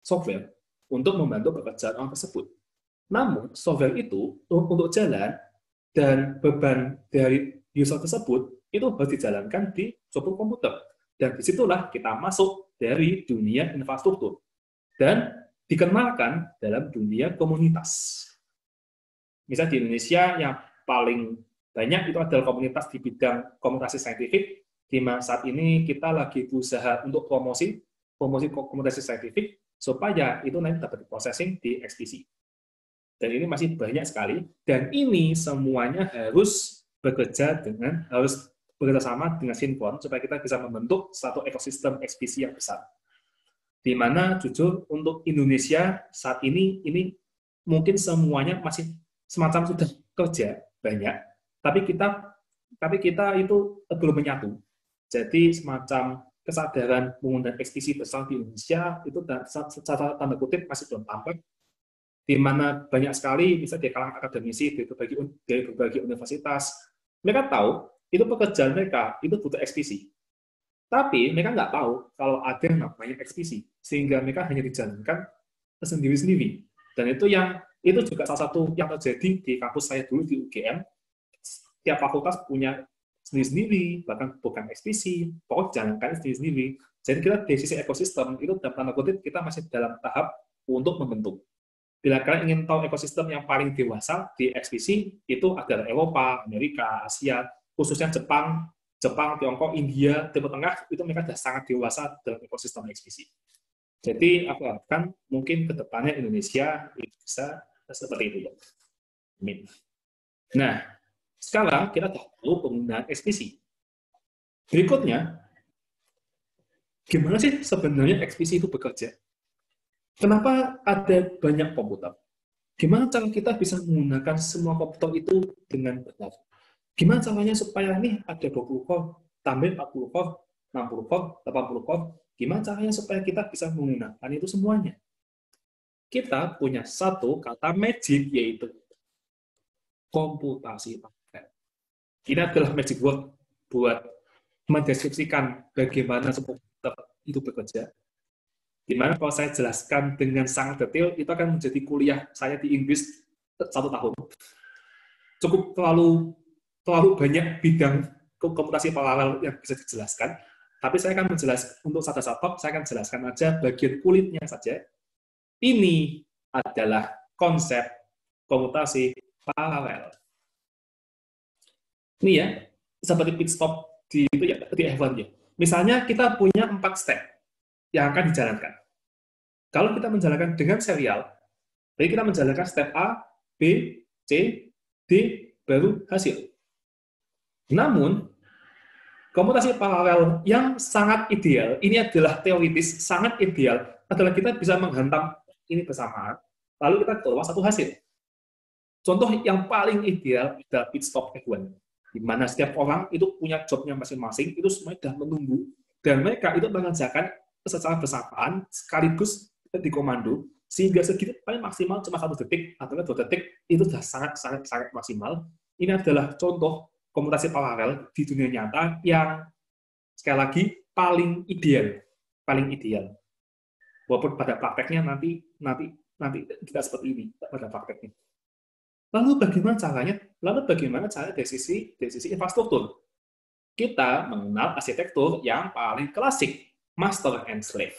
software untuk membantu pekerjaan orang tersebut. Namun, software itu untuk jalan, dan beban dari user tersebut itu harus dijalankan di superkomputer. Dan disitulah kita masuk dari dunia infrastruktur dan dikenalkan dalam dunia komunitas. Misal di Indonesia yang paling banyak itu adalah komunitas di bidang komunikasi saintifik, di mana saat ini kita lagi berusaha untuk promosi komunikasi saintifik supaya itu nanti dapat processing di XPC. Dan ini masih banyak sekali, dan ini semuanya harus bekerja sama dengan sinkron supaya kita bisa membentuk satu ekosistem XPC yang besar. Di mana jujur untuk Indonesia saat ini mungkin semuanya masih semacam sudah kerja banyak, tapi kita itu belum menyatu. Jadi semacam kesadaran penggunaan XPC besar di Indonesia itu secara tanda kutip masih belum tampak, di mana banyak sekali bisa di kalangan akademisi dari berbagai universitas, mereka tahu itu pekerjaan mereka itu butuh XPC. Tapi mereka nggak tahu kalau ada yang namanya XPC, sehingga mereka hanya dijalankan sendiri-sendiri. Dan itu juga salah satu yang terjadi di kampus saya dulu di UGM. Tiap fakultas punya sendiri-sendiri, bahkan bukan XPC, pokoknya jalankan sendiri-sendiri. Jadi kita dari sisi ekosistem, itu dalam tanda kutip kita masih dalam tahap untuk membentuk. Bila kalian ingin tahu ekosistem yang paling dewasa di XPC, itu adalah Eropa, Amerika, Asia, khususnya Jepang, Tiongkok, India, Timur Tengah, itu mereka sudah sangat dewasa dalam ekosistem XPC. Jadi, aku harapkan mungkin ke depannya Indonesia bisa seperti itu. Amin. Nah, sekarang kita tahu penggunaan XPC. Berikutnya, gimana sih sebenarnya XPC itu bekerja? Kenapa ada banyak komputer? Gimana cara kita bisa menggunakan semua komputer itu dengan benar? Gimana caranya supaya nih ada 20 core, tambah 40 core, 60 core, 80 core, gimana caranya supaya kita bisa menggunakan itu semuanya? Kita punya satu kata magic, yaitu komputasi paralel. Ini adalah magic word buat mendeskripsikan bagaimana sebuah komputer itu bekerja. Dimana kalau saya jelaskan dengan sangat detail, itu akan menjadi kuliah saya di Inggris 1 tahun. Cukup terlalu banyak bidang komputasi paralel yang bisa dijelaskan, tapi saya akan menjelaskan untuk satu-satu, saya akan jelaskan aja bagian kulitnya saja. Ini adalah konsep komputasi paralel. Ini ya, seperti pit stop di F1 ya. Misalnya kita punya 4 step yang akan dijalankan. Kalau kita menjalankan dengan serial, jadi kita menjalankan step A, B, C, D, baru hasil. Namun, komputasi paralel yang sangat ideal, ini adalah teoritis, sangat ideal, adalah kita bisa menghantam ini bersamaan, lalu kita keluar satu hasil. Contoh yang paling ideal adalah pit stop F1, di mana setiap orang itu punya jobnya masing-masing, itu semuanya sudah menunggu, dan mereka itu mengerjakan secara bersamaan, sekaligus di komando, sehingga segitu paling maksimal cuma 1 detik, atau 2 detik, itu sudah sangat maksimal. Ini adalah contoh komputasi paralel di dunia nyata yang sekali lagi paling ideal. Walaupun pada prakteknya nanti tidak seperti ini pada prakteknya. Lalu bagaimana caranya? Dari sisi infrastruktur? Kita mengenal arsitektur yang paling klasik, master and slave,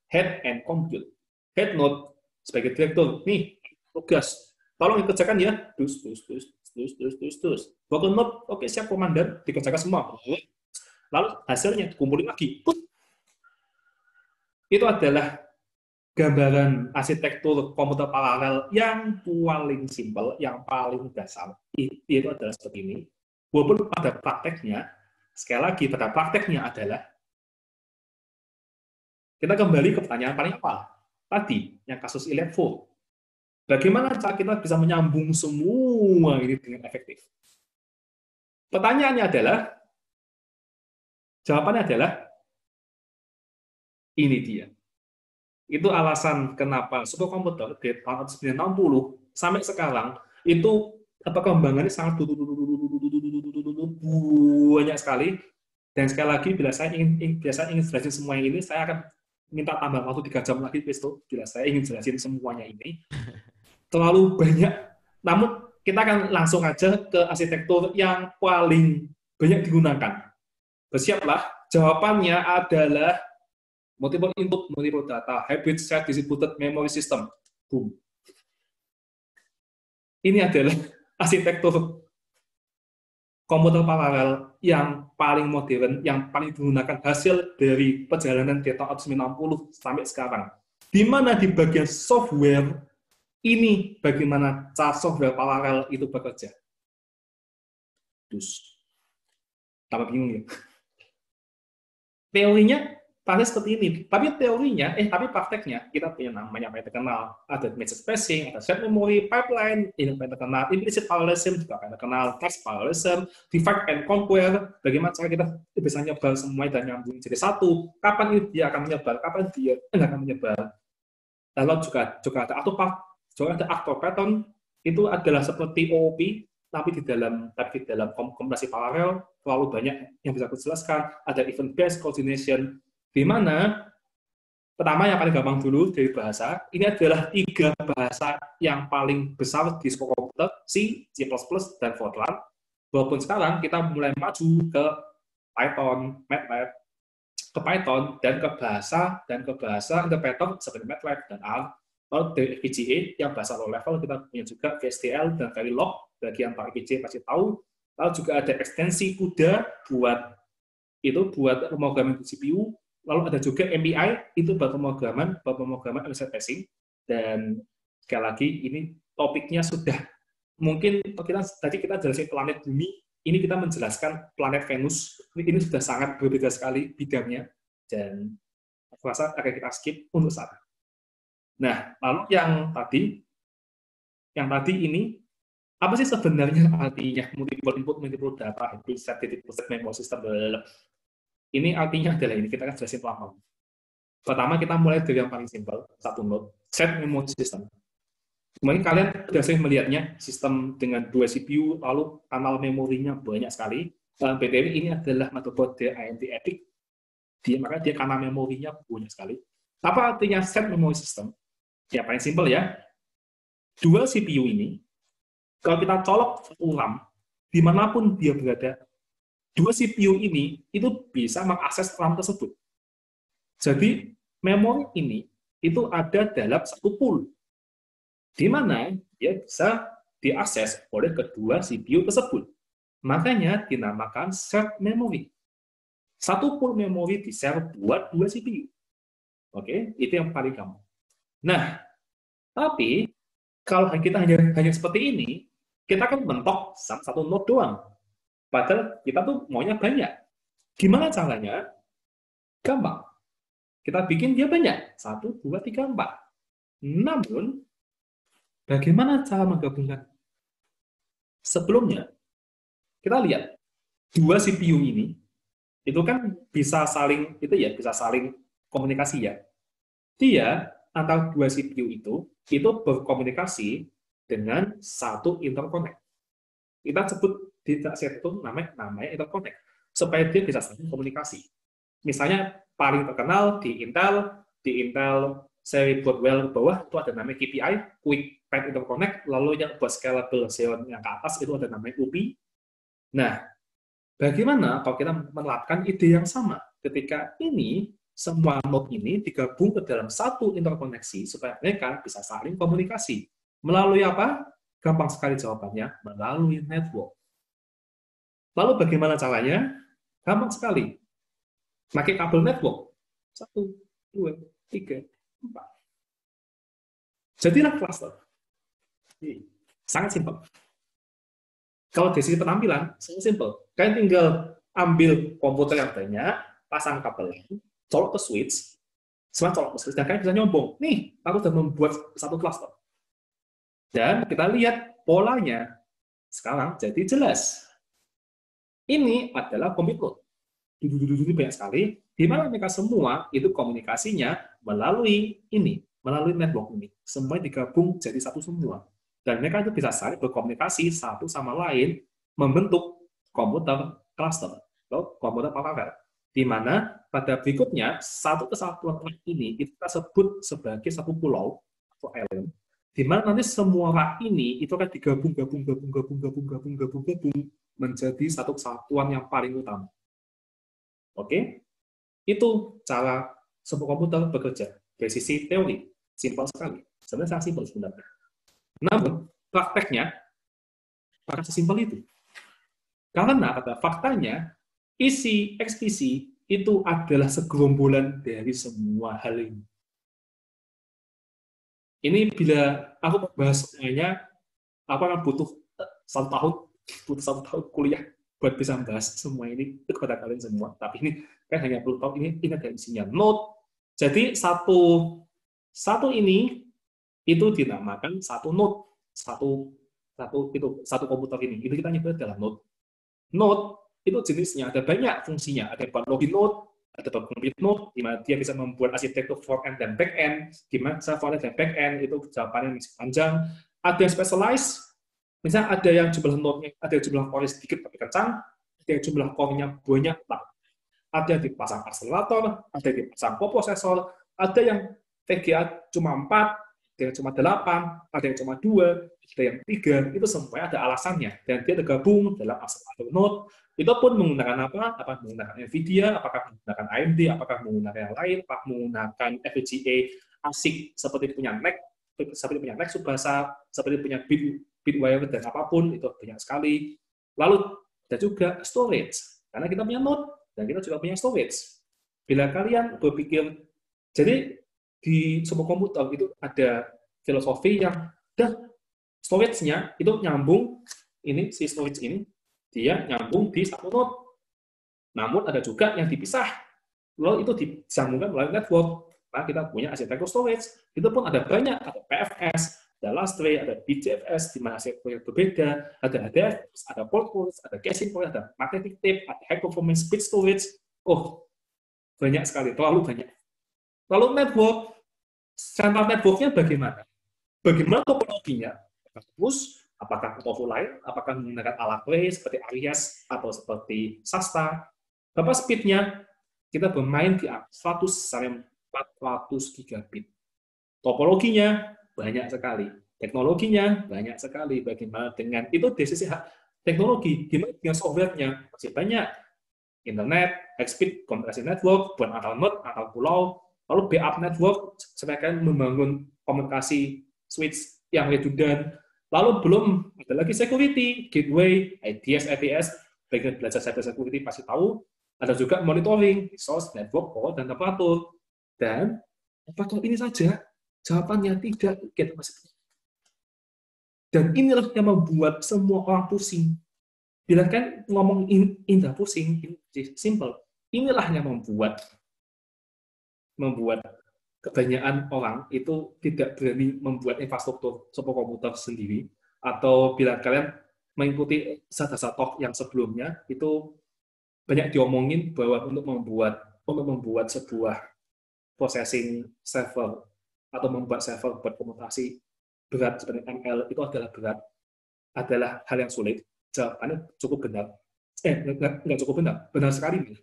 head and compute. Head node sebagai direktur, nih tugas, tolong dikerjakan ya, dus. Worker node, oke siap komandan, dikerjakan semua. Lalu hasilnya dikumpulin lagi. Itu adalah gambaran arsitektur komputer paralel yang paling simpel, yang paling dasar. Itu adalah seperti ini. Walaupun pada prakteknya, sekali lagi pada prakteknya adalah kita kembali ke pertanyaan paling awal. Tadi, yang kasus Iliad-4. Bagaimana cara kita bisa menyambung semua ini dengan efektif? Pertanyaannya adalah, jawabannya adalah, ini dia. Itu alasan kenapa superkomputer dari tahun 1960 sampai sekarang, itu perkembangannya sangat banyak sekali. Dan sekali lagi, bila saya ingin jelasin semua ini, saya akan minta tambah waktu 3 jam lagi, bila saya ingin jelasin semuanya ini. Terlalu banyak. Namun, kita akan langsung aja ke arsitektur yang paling banyak digunakan. Bersiaplah, jawabannya adalah multiple input, multiple data, hybrid shared distributed memory system. Boom. Ini adalah arsitektur komputer paralel yang paling modern, yang paling digunakan hasil dari perjalanan dari tahun 1960 sampai sekarang. Di mana di bagian software, ini bagaimana cara software paralel itu bekerja. Dus. Tambah bingung ya. Teorinya Praktek seperti ini. Tapi teorinya, tapi prakteknya, kita punya namanya paling terkenal. Ada message passing, ada shared memory, pipeline, ini paling terkenal. Implicit parallelism juga paling terkenal. Text parallelism, divide and compare. Bagaimana cara kita bisa nyebar semuanya dan nyambung jadi satu. Kapan dia akan menyebar, kapan dia tidak akan menyebar. Lalu juga ada actor pattern, itu adalah seperti OOP, tapi di dalam komputasi paralel terlalu banyak yang bisa aku jelaskan. Ada event based coordination, di mana pertama yang paling gampang dulu dari bahasa, ini adalah 3 bahasa yang paling besar di sekolah komputer, C, C++, dan Fortran. Walaupun sekarang kita mulai maju ke Python, MATLAB, ke Python, dan ke bahasa interpreter seperti MATLAB dan R. Lalu dari FPGA, yang bahasa low level, kita punya juga VSTL dan Verilog, bagi yang tahu FPGA pasti tahu. Lalu juga ada ekstensi CUDA buat pemrograman CPU. Lalu ada juga MPI, itu buat pemrograman message passing. Dan sekali lagi, ini topiknya sudah, mungkin tadi kita jelasin planet bumi, ini kita menjelaskan planet Venus, ini sudah sangat berbeda sekali bidangnya, dan aku rasa akan kita skip untuk saat. Nah, lalu yang tadi ini, apa sih sebenarnya artinya multiple input, multiple data, set memory system. Ini artinya adalah ini, kita akan jelasin pelan-pelan. Pertama, kita mulai dari yang paling simpel, satu node, set memory system. Mungkin kalian sudah sering melihatnya, sistem dengan 2 CPU, lalu kanal memorinya banyak sekali. BTW ini adalah motherboard AMD EPYC, maka dia kanal memorinya banyak sekali. Apa artinya set memory system? Ya, paling simpel ya. 2 CPU ini, kalau kita colok satu RAM, dimanapun dia berada, 2 CPU ini itu bisa mengakses RAM tersebut. Jadi, memori ini itu ada dalam satu pool, di mana dia bisa diakses oleh kedua CPU tersebut. Makanya dinamakan shared memory. Satu pool memori di-share buat 2 CPU. Oke, itu yang paling gampang. Nah, tapi kalau kita hanya seperti ini, kita kan mentok satu node doang. Padahal kita tuh maunya banyak. Gimana caranya? Gampang. Kita bikin dia banyak. 1, 2, 3, 4. Namun, bagaimana cara menggabungkan? Sebelumnya, kita lihat 2 CPU ini, itu kan bisa saling komunikasi ya. Dia antara 2 CPU itu berkomunikasi dengan satu interconnect. Kita sebut tidak itu namanya interconnect, supaya dia bisa saling komunikasi. Misalnya paling terkenal di Intel seri Broadwell bawah itu ada namanya QPI, Quick Path Interconnect, lalu yang buat scalable Xeon yang ke atas itu ada namanya UPI. Nah, bagaimana kalau kita menerapkan ide yang sama ketika ini semua node ini digabung ke dalam satu interkoneksi supaya mereka bisa saling komunikasi. Melalui apa? Gampang sekali jawabannya, melalui network. Lalu bagaimana caranya? Gampang sekali. Pakai kabel network. 1, 2, 3, 4. Jadilah cluster. Sangat simpel. Kalau dari sisi penampilan, sangat simpel. Kalian tinggal ambil komputer yang banyak, pasang kabel, colok ke switch, dan kalian bisa nyombong. Nih, aku sudah membuat satu cluster. Dan kita lihat polanya. Sekarang jadi jelas. Ini adalah commit node. Banyak sekali, di mana mereka semua itu komunikasinya melalui network ini. Semuanya digabung jadi satu semua. Dan mereka itu bisa saling berkomunikasi satu sama lain, membentuk komputer cluster atau komputer paralel. Di mana pada berikutnya, satu kesatuan ini kita sebut sebagai satu pulau atau island, di mana nanti semua rak ini itu akan digabung menjadi satu kesatuan yang paling utama. Oke? Itu cara sebuah komputer bekerja dari sisi teori. Simpel sekali. Sebenarnya sangat simpel sebenarnya. Namun, prakteknya akan sesimpel itu. Karena pada faktanya, isi ekspisi itu adalah segerombolan dari semua hal ini. Ini bila aku bahas semuanya, aku akan butuh 1 tahun kuliah buat bisa membahas semua ini itu kepada kalian semua. Tapi ini kan hanya perlu tahu ini ada isinya Node. Jadi satu ini itu dinamakan satu node, satu komputer ini. Itu kita nyebut adalah node. Node itu jenisnya ada banyak fungsinya. Ada buat login node, ada buat compute node, di mana dia bisa membuat arsitektur front end dan back end. Di mana front end dan back end itu jawabannya masih panjang. Ada yang specialized, misalnya ada yang jumlah node-nya, ada yang jumlah core sedikit tapi kencang, ada yang jumlah core-nya banyak, ada yang dipasang akselerator, ada yang dipasang koprosesor, ada yang VGA cuma 4, ada yang cuma 8, ada yang cuma 2, ada yang 3, itu semuanya ada alasannya. Dan dia tergabung dalam akselerator node. Itu pun menggunakan apa? Apakah menggunakan NVIDIA, apakah menggunakan AMD, apakah menggunakan yang lain, apakah menggunakan FPGA ASIC seperti punya NEC, Subasa, seperti punya Bitwire dan apapun, itu banyak sekali. Lalu ada juga storage, karena kita punya node, dan kita juga punya storage. Bila kalian berpikir, jadi di sebuah komputer itu ada filosofi yang storage-nya itu nyambung, ini si storage ini, dia nyambung di satu node. Namun ada juga yang dipisah, lalu itu disambungkan melalui network. Nah, kita punya arsitektur storage, itu pun ada banyak, ada PFS, ada LASTRE, ada BGFS, di mana arsitekturnya berbeda, ada HDFS, ada port, ada caching point, ada magnetic tape, ada high performance speed storage. Oh, banyak sekali, terlalu banyak. Lalu network, central network-nya bagaimana? Bagaimana topologinya? Apakah push, apakah tofu lain, apakah menggunakan Alakwe seperti Arias atau seperti Sasta? Berapa speed-nya? Kita bermain di 100 sampai 400 gigabit. Topologinya banyak sekali. Teknologinya banyak sekali. Bagaimana dengan itu dari sisi teknologi, gimana dengan software-nya? Masih banyak. Internet, high-speed compression network, buat antar node, antar pulau, lalu backup network, supaya kalian membangun komunikasi switch yang redundant. Lalu belum ada lagi security, gateway, IDS, IPS, bagian belajar cyber security pasti tahu. Ada juga monitoring, source, network, port, dan temperatur. Dan apakah ini saja? Jawabannya tidak. Kita masih. Dan inilah yang membuat semua orang pusing. Bila kan ngomong indah pusing, simple. Inilah yang membuat kebanyakan orang itu tidak berani membuat infrastruktur sebuah komputer sendiri. Atau bila kalian mengikuti Sadasa Talk yang sebelumnya, itu banyak diomongin bahwa untuk membuat sebuah processing server atau membuat server buat komutasi berat seperti ML itu adalah hal yang sulit. Jawabannya cukup benar. Nggak cukup benar sekali.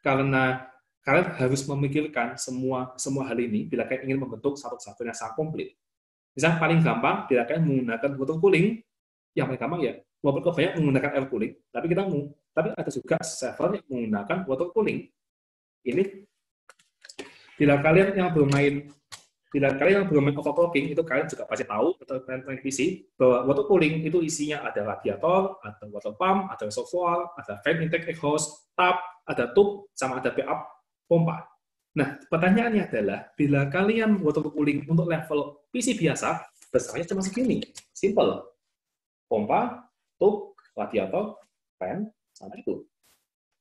Karena kalian harus memikirkan semua hal ini bila kalian ingin membentuk satu-satunya sangat komplit. Misalnya paling gampang bila kalian menggunakan water cooling, yang paling gampang ya, walaupun banyak menggunakan air cooling, tapi ada juga server yang menggunakan water cooling. Ini bila kalian yang bermain overclocking, itu kalian juga pasti tahu atau kalian PC bahwa water cooling itu isinya ada radiator, ada water pump, ada reservoir, ada fan intake exhaust, tap, ada tube, sama ada backup pompa. Nah, pertanyaannya adalah bila kalian water cooling untuk level PC biasa, besarnya cuma segini, simple. Pompa, tube, radiator, fan, sama itu.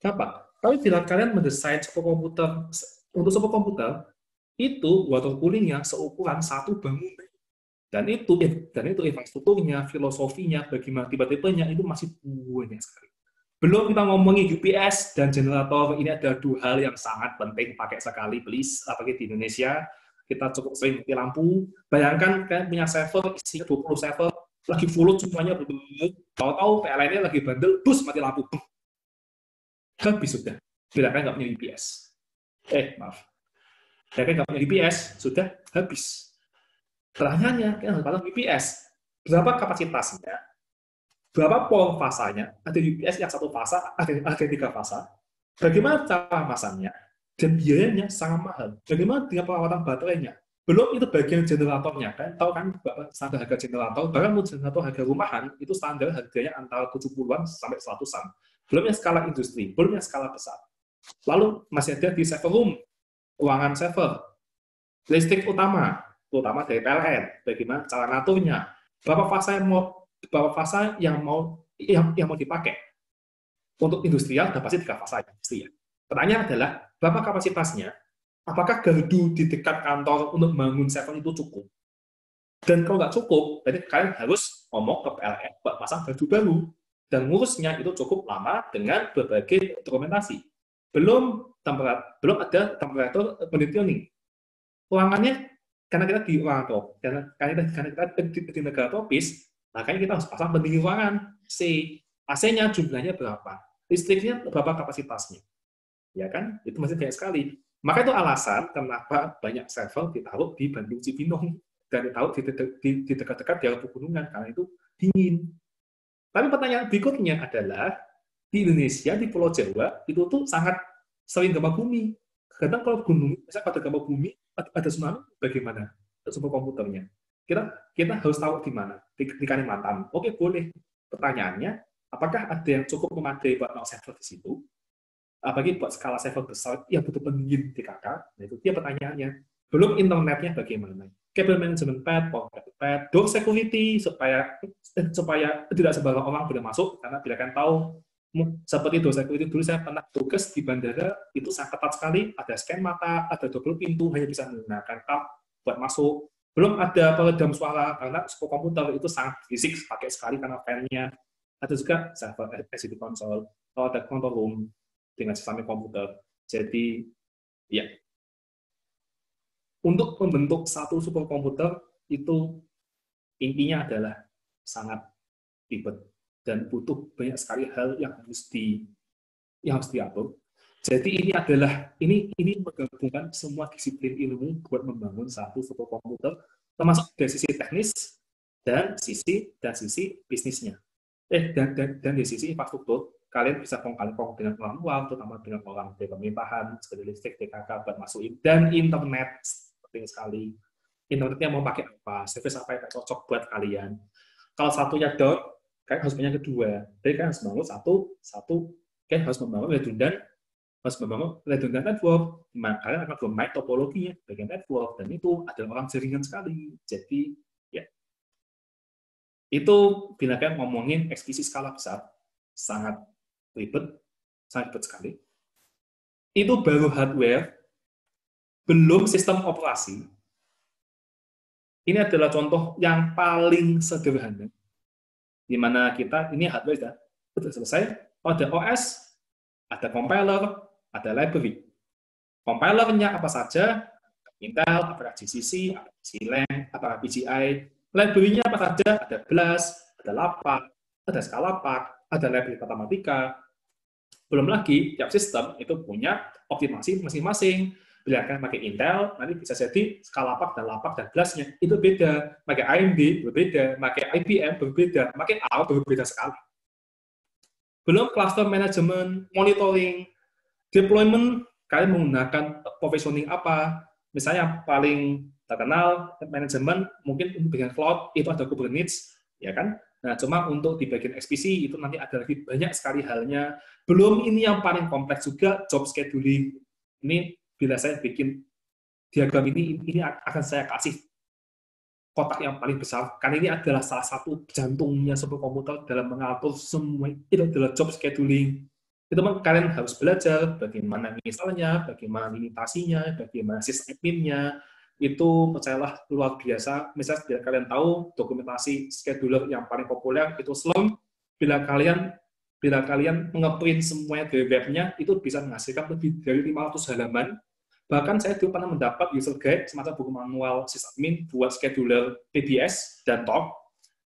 Gampang. Tapi bila kalian mendesain sebuah komputer, itu water coolingnya seukuran satu bangunan. Dan itu infrastrukturnya, filosofinya, bagaimana tiba-tibanya itu masih banyak sekali. Belum kita ngomongin UPS dan generator, ini ada dua hal yang sangat penting pakai sekali, please. Apalagi di Indonesia, kita cukup sering mati lampu. Bayangkan kalian punya server, isinya 20 server, lagi full semuanya, tahu-tahu PLN-nya lagi bandel, bus mati lampu. Habis sudah. Bila kalian nggak punya UPS. Maaf. Bila kalian nggak punya UPS, sudah habis. Pertanyaannya, kalian harus pasang UPS. Berapa kapasitasnya? Berapa pol fasanya? Ada UPS yang satu fasa, ada yang 3 fasa. Bagaimana cara masangnya? Dan biayanya sangat mahal. Bagaimana dengan perawatan baterainya? Belum itu bagian generatornya. Kan tahu kan standar harga generator, bahkan generator harga rumahan itu standar harganya antara 70-an sampai 100-an. Belum yang skala industri, belum yang skala besar. Lalu masih ada di server room, ruangan server, listrik utama dari PLN, bagaimana cara ngaturnya, berapa fasa yang mau dipakai. Untuk industrial sudah pasti 3 fase ya, pasti ya. Pertanyaan adalah, berapa kapasitasnya? Apakah gardu di dekat kantor untuk membangun server itu cukup? Dan kalau nggak cukup, berarti kalian harus ngomong ke PLN buat pasang gardu baru. Dan ngurusnya itu cukup lama dengan berbagai dokumentasi. Belum ada temperatur conditioning. Ruangannya, karena kita di ruangan tropis, karena kita di negara tropis, makanya kita harus pasang pendingin ruangan. AC-nya jumlahnya berapa? Listriknya berapa kapasitasnya? Ya kan? Itu masih banyak sekali. Maka itu alasan kenapa banyak server ditaruh di Bandung Cibinong dan ditaruh di dekat-dekat daerah pegunungan karena itu dingin. Tapi pertanyaan berikutnya adalah di Indonesia, di Pulau Jawa itu tuh sangat sering gempa bumi. Kadang kalau gunung, misalnya pada gempa bumi ada tsunami, bagaimana sumber komputernya? Kita harus tahu di mana, di Kalimantan. Oke, boleh. Pertanyaannya, apakah ada yang cukup memadai buat server di situ? Apalagi buat skala server besar yang butuh pendingin DKK? Nah, itu dia pertanyaannya. Belum internetnya bagaimana? Cable management pad, power pad, door security supaya tidak sembarang orang boleh masuk, karena bila kalian tahu seperti door security dulu saya pernah tugas di bandara itu sangat ketat sekali, ada scan mata, ada double pintu, hanya bisa menggunakan card buat masuk. Belum ada peredam suara karena komputer itu sangat fisik pakai sekali karena fan-nya. Ada juga server LCD console, kalau ada control room dengan sistem komputer. Jadi ya, untuk membentuk satu superkomputer itu intinya adalah sangat ribet dan butuh banyak sekali hal yang harus diatur. Jadi ini menggabungkan semua disiplin ilmu buat membangun satu superkomputer, termasuk dari sisi teknis dan sisi bisnisnya. Dan di sisi infrastruktur, kalian bisa kongkali-kong dengan orang luar, terutama dengan orang dari pemerintahan, seperti listrik, DKK, buat masukin, dan internet, penting sekali. Internetnya mau pakai apa, service apa yang cocok buat kalian. Kalau satunya down, kalian harus punya kedua. Jadi kalian harus membangun kalian harus membangun redundant network, dimana kalian akan bermain topologinya bagian network, dan itu adalah orang jaringan sekali. Jadi, ya. Itu bila kalian ngomongin eksekusi skala besar, sangat ribet sekali. Itu baru hardware, belum sistem operasi. Ini adalah contoh yang paling sederhana, di mana ini hardware sudah selesai, ada OS, ada compiler, ada library. Compilernya apa saja? Intel, apakah GCC, C-Lang, apakah PGI. Library-nya apa saja? Ada BLAS, ada LAPACK, ada SCALAPACK, ada library matematika. Belum lagi, tiap sistem itu punya optimasi masing-masing. Bila kalian pakai Intel, nanti bisa jadi SCALAPACK dan LAPACK dan BLAS-nya itu beda. Pakai AMD berbeda, pakai IBM berbeda, pakai ARM berbeda sekali. Belum cluster management, monitoring, deployment, kalian menggunakan provisioning apa. Misalnya yang paling terkenal manajemen mungkin untuk bagian cloud itu ada Kubernetes, ya kan? Nah, cuma untuk di bagian XPC itu nanti ada lagi banyak sekali halnya. Belum ini yang paling kompleks juga, job scheduling. Ini bila saya bikin diagram ini akan saya kasih kotak yang paling besar, karena ini adalah salah satu jantungnya superkomputer dalam mengatur semua, itu adalah job scheduling. Itu kalian harus belajar bagaimana misalnya, bagaimana limitasinya, bagaimana sysadminnya, itu percayalah luar biasa. Misalnya bila kalian tahu dokumentasi scheduler yang paling populer itu Slurm, bila kalian nge-print semuanya dari webnya, itu bisa menghasilkan lebih dari 500 halaman. Bahkan saya dulu pernah mendapat user guide, semacam buku manual sysadmin buat scheduler PBS dan TOP,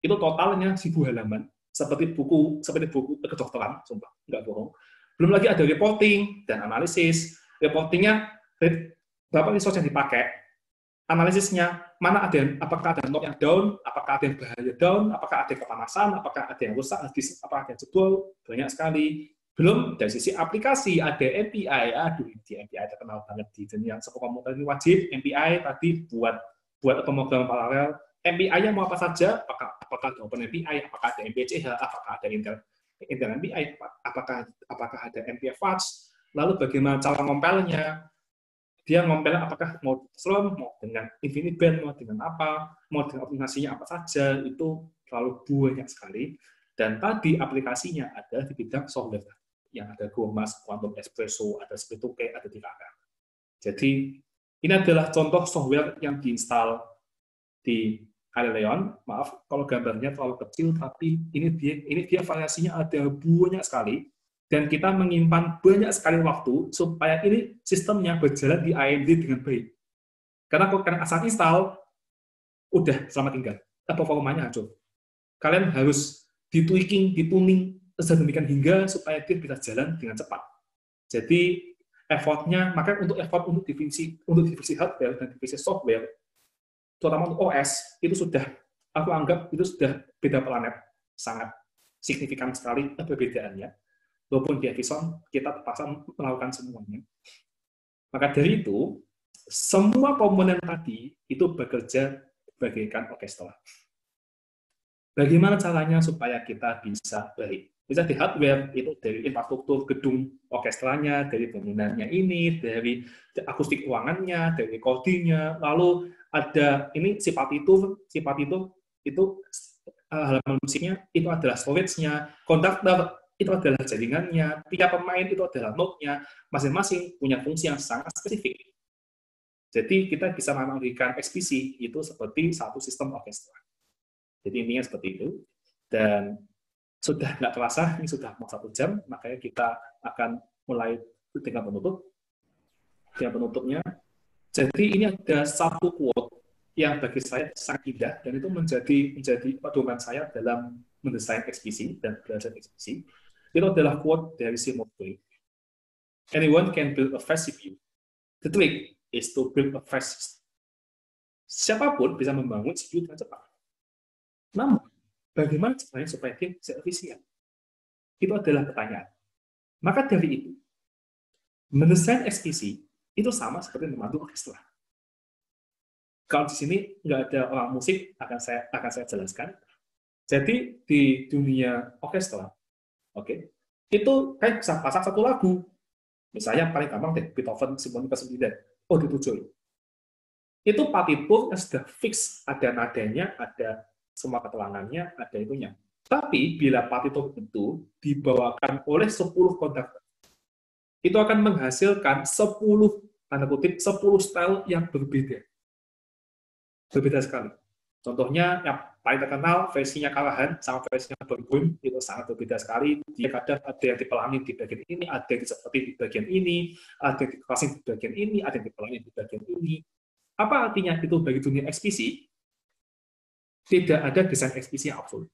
itu totalnya 1000 halaman. Seperti buku kedokteran, sumpah, nggak bohong. Belum lagi ada reporting dan analisis. Reportingnya, berapa resource yang dipakai, analisisnya, apakah ada node yang down, apakah ada yang bahaya down, apakah ada yang kepanasan, apakah ada yang rusak, apakah ada yang jebol, banyak sekali. Belum dari sisi aplikasi, ada MPI, di MPI terkenal banget di dunia superkomputer ini wajib, MPI tadi buat pemrograman paralel, MPI-nya mau apa saja, apakah ada OpenMPI, apakah ada MPCH, apakah ada Intel MPI, apakah ada MPFATS, lalu bagaimana cara ngompelnya, dia ngompel apakah mau Slurm, mau dengan InfiniBand, mau dengan apa, mau dengan optimasinya apa saja, itu terlalu banyak sekali. Dan tadi aplikasinya ada di bidang software. yang ada GoMask, Quantum Espresso, ada Speed2K, ada TKK. Jadi ini adalah contoh software yang diinstal di Alelion. Maaf kalau gambarnya terlalu kecil, tapi ini dia variasinya ada banyak sekali, dan kita menyimpan banyak sekali waktu supaya ini sistemnya berjalan di AMD dengan baik. Karena kalau kalian asal install, udah selamat tinggal, performanya hancur. Kalian harus ditweaking, dituning sedemikian hingga supaya dia bisa jalan dengan cepat. Jadi effortnya, maka untuk effort untuk divisi hardware dan divisi software, terutama untuk OS, itu sudah, aku anggap itu sudah beda planet, sangat signifikan sekali perbedaannya. Walaupun di Epson kita terpaksa melakukan semuanya. Maka dari itu, semua komponen tadi itu bekerja bagaikan orkestra. Bagaimana caranya supaya kita bisa baik? Bisa di hardware, itu dari infrastruktur gedung orkestranya, dari bangunannya ini, dari akustik ruangannya, dari codingnya, lalu ada ini sifat itu halaman musiknya, itu adalah storage-nya, konduktor itu adalah jaringannya, tiap pemain itu adalah note-nya, masing-masing punya fungsi yang sangat spesifik. Jadi kita bisa menganalogikan XPC itu seperti satu sistem orkestra. Jadi intinya seperti itu. Dan sudah nggak terasa, ini sudah mau 1 jam, makanya kita akan mulai dengan penutup. Dengan penutupnya, jadi ini ada satu quote yang bagi saya sangat indah, dan itu menjadi pedoman saya dalam mendesain XPC dan belajar XPC. Itu adalah quote dari Seymour Cray. Anyone can build a fast CPU. The trick is to build a fast system. Siapapun bisa membangun CPU dengan cepat. Namun, bagaimana caranya supaya dia bisa efisien? Itu adalah pertanyaan. Maka dari itu, mendesain XPC itu sama seperti memandu orkestra. Kalau di sini nggak ada orang musik, akan saya jelaskan. Jadi di dunia orkestra, itu kayak bisa pasang satu lagu. Misalnya paling gampang deh, Beethoven Simfoni ke-9. Oh, ditujuin. Itu partitur yang sudah fix, ada nadanya, ada semua keterangannya, ada itunya. Tapi bila partitur itu dibawakan oleh 10 konduktor, itu akan menghasilkan 10 style yang berbeda. Berbeda sekali. Contohnya yang paling terkenal versinya Kalahan sama versinya Bergum itu sangat berbeda sekali. Dia kadang ada yang dipelangi di bagian ini, ada yang seperti di bagian ini, ada yang dikasih di bagian ini, ada yang dipelangi di bagian ini. Apa artinya itu bagi dunia XPC? Tidak ada desain XPC yang absolut.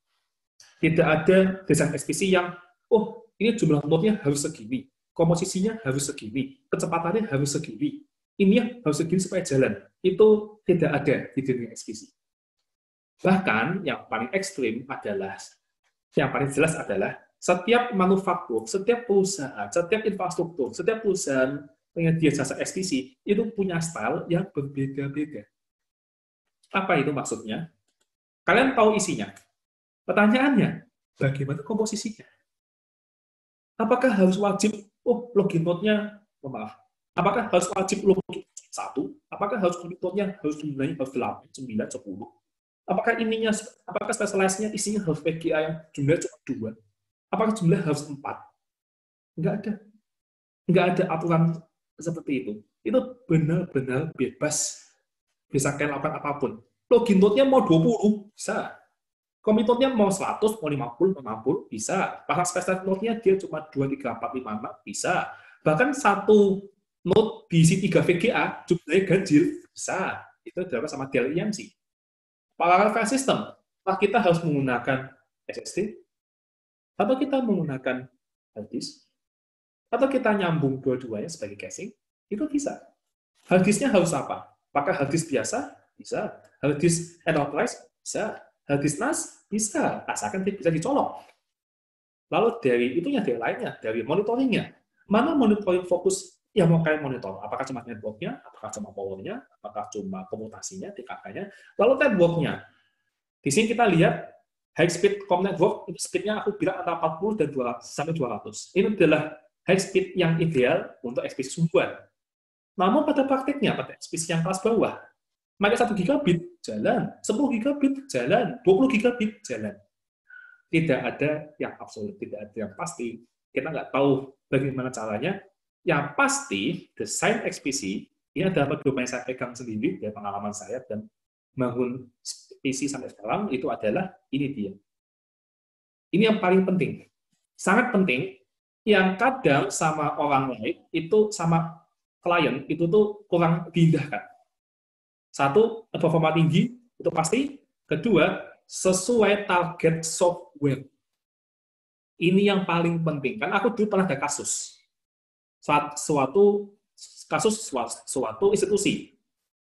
Tidak ada desain XPC yang, oh ini jumlah node-nya harus segini, komposisinya harus segini, kecepatannya harus segini, ini harus segini supaya jalan. Itu tidak ada di dunia XPC. Bahkan yang paling ekstrim adalah, yang paling jelas adalah setiap manufaktur, setiap perusahaan, setiap infrastruktur, setiap perusahaan penyedia jasa XPC itu punya style yang berbeda-beda. Apa itu maksudnya? Kalian tahu isinya. Pertanyaannya, bagaimana komposisinya? Apakah harus wajib, login node-nya, apakah harus wajib login 1? Apakah harus login node-nya harus jumlahnya harus 8, 9, 10? Apakah specialize-nya isinya harus VGA yang jumlahnya cuma 2? Apakah jumlah harus 4? Nggak ada. Nggak ada aturan seperti itu. Itu benar-benar bebas. Bisa kalian lakukan apapun. Login node-nya mau 20, bisa. Commit node-nya mau 100, mau 50, mau 60, bisa. Pasang special node-nya dia cuma 2, 3, 4, 5, 6, bisa. Bahkan satu node diisi 3 VGA, jumlahnya ganjil, bisa. Itu dilakukan sama Dell EMC. Parallel file system, kita harus menggunakan SSD, atau kita menggunakan hard disk, atau kita nyambung dua-duanya sebagai caching, itu bisa. Hard disk-nya harus apa? Apakah hard disk biasa? Bisa. Hard disk enterprise? Bisa. Hard disk NAS? Bisa. Asalkan bisa dicolok. Lalu dari lainnya, dari monitoringnya. Mana monitoring fokus yang mau kalian monitor? Apakah cuma network-nya? Apakah cuma power-nya? Apakah cuma komutasinya, TKK-nya? Lalu network-nya. Di sini kita lihat high speed com network, itu speed-nya aku bilang antara 40 dan 200. Ini adalah high speed yang ideal untuk XPC sumbuan. Namun pada praktiknya, pada XPC yang kelas bawah, maka 1 gigabit jalan, 10 gigabit jalan, 20 gigabit jalan. Tidak ada yang absolut, tidak ada yang pasti, kita nggak tahu bagaimana caranya. Yang pasti, desain XPC, ini adalah pedoman yang saya pegang sendiri dari pengalaman saya, dan bangun PC sampai sekarang, itu adalah, ini dia. Ini yang paling penting. Sangat penting, yang kadang sama orang lain, itu sama klien, itu tuh kurang diindahkan. Satu, performa tinggi, itu pasti. Kedua, sesuai target software. Ini yang paling penting. Kan aku dulu pernah ada kasus. Suatu institusi.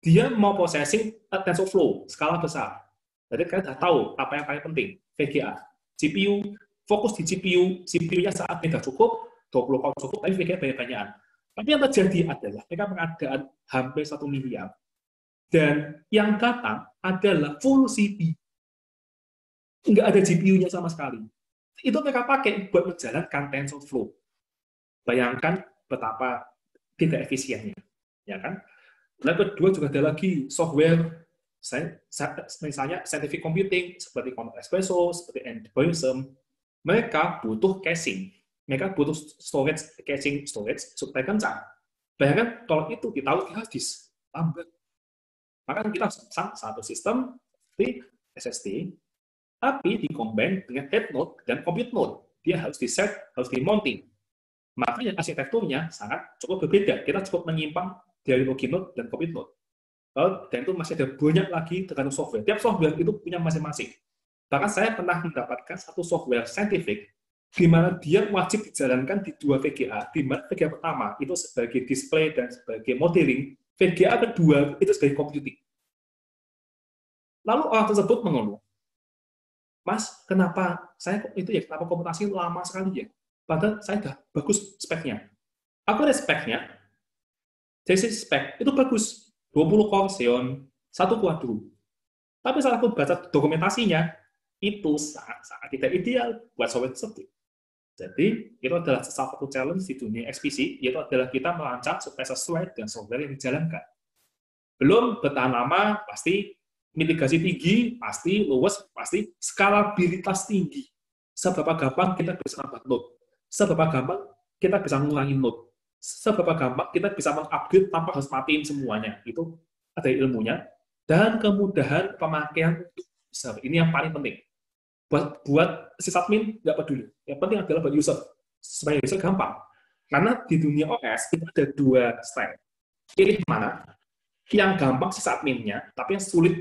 Dia mau processing TensorFlow, skala besar. Jadi kalian sudah tahu apa yang paling penting. VGA. GPU, fokus di GPU. CPU-nya saat ini sudah cukup, 20 core cukup, tapi VGA banyak-banyakan. Tapi yang terjadi adalah mereka pengadaan hampir 1 miliar. Dan yang datang adalah full CPU. Nggak ada GPU-nya sama sekali. Itu mereka pakai buat menjalankan TensorFlow. Bayangkan betapa tidak efisiennya, ya kan? Lalu kedua juga ada lagi software, misalnya scientific computing seperti Control Espresso, seperti Envoism, mereka butuh caching, mereka butuh caching storage supaya kencang. Bayangkan kalau itu ditaruh di hard disk, lambat. Maka kita pasang satu sistem di SSD, tapi dikombin dengan head node dan compute node. Dia harus di-set, harus di-mounting. Makanya arsitekturnya sangat cukup berbeda. Kita cukup menyimpang dari logi node dan compute node. Dan itu masih ada banyak lagi tergantung software. Tiap software itu punya masing-masing. Bahkan saya pernah mendapatkan satu software scientific di mana dia wajib dijalankan di 2 VGA. Di mana VGA pertama itu sebagai display dan sebagai modeling, VGA kedua itu sebagai computing. Lalu orang tersebut mengeluh, Mas, kenapa kenapa komputasi lama sekali ya? Padahal saya sudah bagus speknya. Aku ada speknya, dari sisi spek itu bagus, 20 core Xeon, 1 quadro. Tapi saat aku baca dokumentasinya, itu sangat tidak ideal buat software tersebut. Jadi, itu adalah salah satu challenge di dunia XPC, yaitu adalah kita merancang supaya sesuai dengan software yang dijalankan. Belum bertahan lama, pasti mitigasi tinggi, pasti luas, pasti skalabilitas tinggi. Seberapa gampang kita bisa nambah node, seberapa gampang kita bisa mengurangi node, seberapa gampang kita bisa mengupgrade tanpa harus matiin semuanya. Itu ada ilmunya. Dan kemudahan pemakaian untuk user. Ini yang paling penting. Buat sysadmin, nggak peduli. Yang penting adalah buat user. Supaya user gampang. Karena di dunia OS, itu ada 2 style. Pilih mana? Yang gampang sysadminnya, tapi yang sulit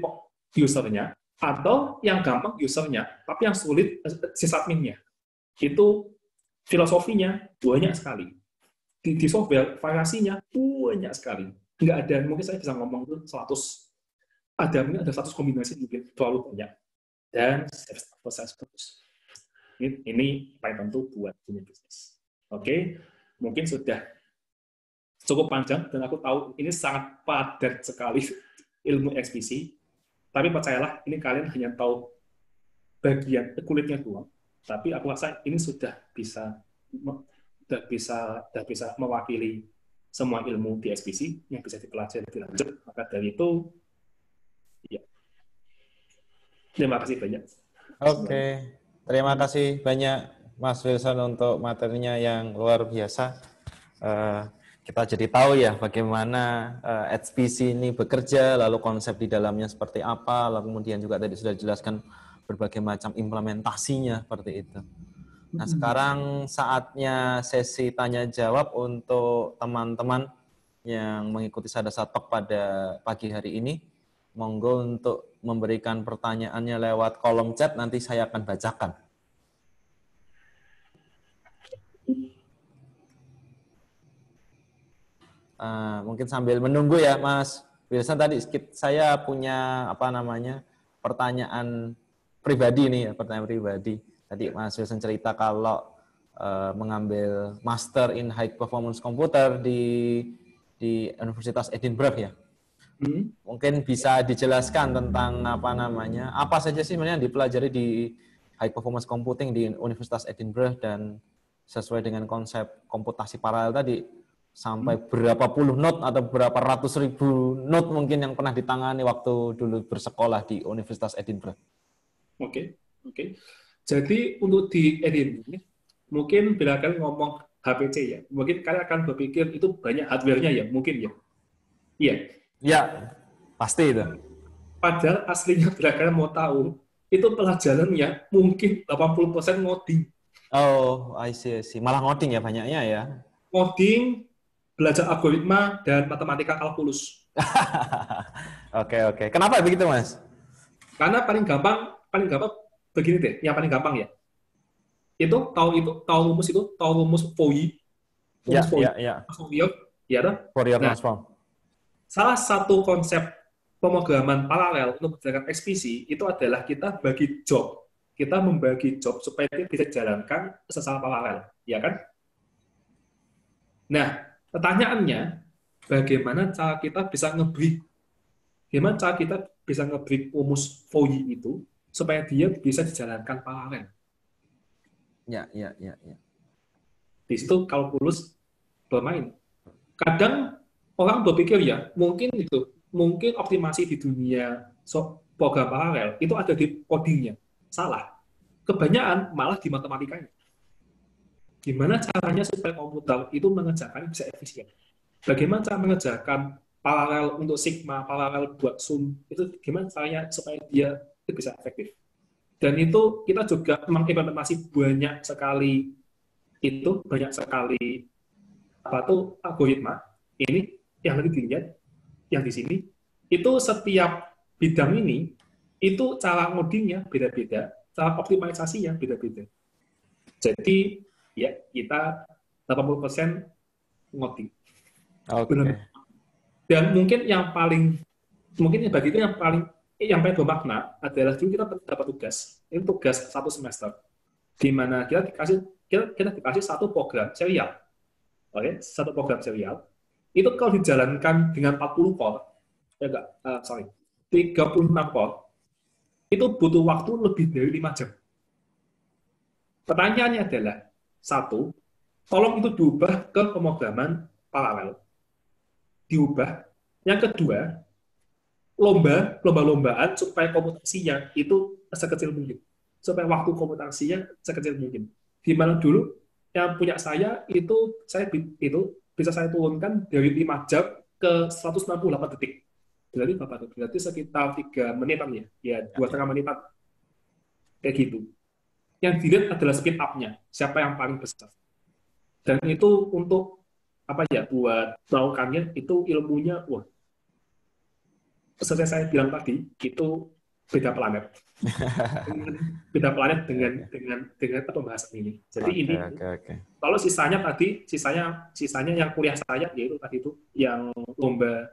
usernya, atau yang gampang usernya, tapi yang sulit sysadminnya. Itu filosofinya banyak sekali. Di software, variasinya banyak sekali. Nggak ada, mungkin saya bisa ngomong itu 100. Mungkin ada 100 kombinasi, mungkin terlalu banyak. Dan proses bagus. Ini paling tentu buat dunia bisnis. Oke, mungkin sudah cukup panjang, dan aku tahu ini sangat padat sekali ilmu XPC. Tapi percayalah, ini kalian hanya tahu bagian kulitnya doang. Tapi aku rasa ini sudah bisa mewakili semua ilmu di XPC yang bisa dipelajari lebih lanjut. Maka dari itu, ya. Terima kasih banyak. Oke, terima kasih banyak Mas Wilson untuk materinya yang luar biasa. Kita jadi tahu ya bagaimana XPC ini bekerja, lalu konsep di dalamnya seperti apa, lalu kemudian juga tadi sudah dijelaskan berbagai macam implementasinya seperti itu. Nah, sekarang saatnya sesi tanya jawab untuk teman-teman yang mengikuti Sadasa Talk pada pagi hari ini. Monggo untuk memberikan pertanyaannya lewat kolom chat, nanti saya akan bacakan. Mungkin sambil menunggu ya, Mas Wilson, tadi saya punya pertanyaan pribadi nih, pertanyaan pribadi. Tadi Mas Wilson cerita kalau mengambil Master in High Performance Computer di Universitas Edinburgh ya. Mungkin bisa dijelaskan tentang apa saja sih sebenarnya yang dipelajari di High Performance Computing di Universitas Edinburgh, dan sesuai dengan konsep komputasi paralel tadi, sampai berapa puluh node atau berapa ratus ribu node mungkin yang pernah ditangani waktu dulu bersekolah di Universitas Edinburgh. Oke. Jadi untuk di Edinburgh, Mungkin bila kalian ngomong HPC ya, mungkin kalian akan berpikir itu banyak hardware-nya ya, mungkin ya. Iya. Ya, pasti itu. Padahal aslinya bila kalian mau tahu, itu pelajarannya mungkin 80% ngoding. Oh, I see, I see. Malah ngoding ya banyaknya ya. Ngoding, belajar algoritma, dan matematika kalkulus. Oke, oke. Kenapa begitu, Mas? Karena paling gampang begini deh, yang paling gampang ya. Tahu rumus Fourier, rumus Ya, Fourier, ya, ya. Fourier, ya toh? Fourier Nah, transform. salah satu konsep pemrograman paralel untuk mengerjakan ekspisi itu adalah kita bagi job. Kita membagi job supaya dia bisa dijalankan secara paralel, ya kan? Nah, pertanyaannya, bagaimana cara kita bisa nge-break rumus Fourier itu supaya dia bisa dijalankan paralel? Ya, ya, ya, ya. Di situ kalkulus bermain. Kadang orang berpikir ya, mungkin optimasi di dunia program paralel itu ada di codingnya. Salah. Kebanyakan malah di matematikanya. Gimana caranya supaya komputer itu mengerjakan bisa efisien? Bagaimana cara mengerjakan paralel untuk sigma, paralel buat sum, itu gimana caranya supaya dia itu bisa efektif? Dan itu kita juga mengimplementasi banyak sekali algoritma. Ini yang tadi dilihat, yang di sini, itu setiap bidang ini, itu cara ngodingnya beda-beda, cara optimalisasinya beda-beda. Jadi, ya, kita 80% ngoding. Oke. Dan mungkin bagi itu yang paling bermakna adalah dulu kita dapat tugas. Ini tugas satu semester. Di mana kita dikasih satu program serial. Oke, satu program serial. Itu kalau dijalankan dengan 40 core, 36 core, itu butuh waktu lebih dari 5 jam. Pertanyaannya adalah, satu, tolong itu diubah ke pemrograman paralel. Diubah. Yang kedua, lomba-lombaan supaya komputasinya itu sekecil mungkin. Supaya waktu komputasinya sekecil mungkin. Di mana dulu yang punya saya bisa saya turunkan dari 5 jam ke 168 detik. Berarti sekitar 3 menitan ya. Ya, 2,5 menitan. Kayak gitu. Yang dilihat adalah speed up-nya. Siapa yang paling besar. Dan itu untuk buat melakukannya itu ilmunya, wah, seperti saya bilang tadi, itu beda planet. Beda planet dengan pembahasan ini. Jadi ini, kalau sisanya yang kuliah saya, yaitu tadi itu yang lomba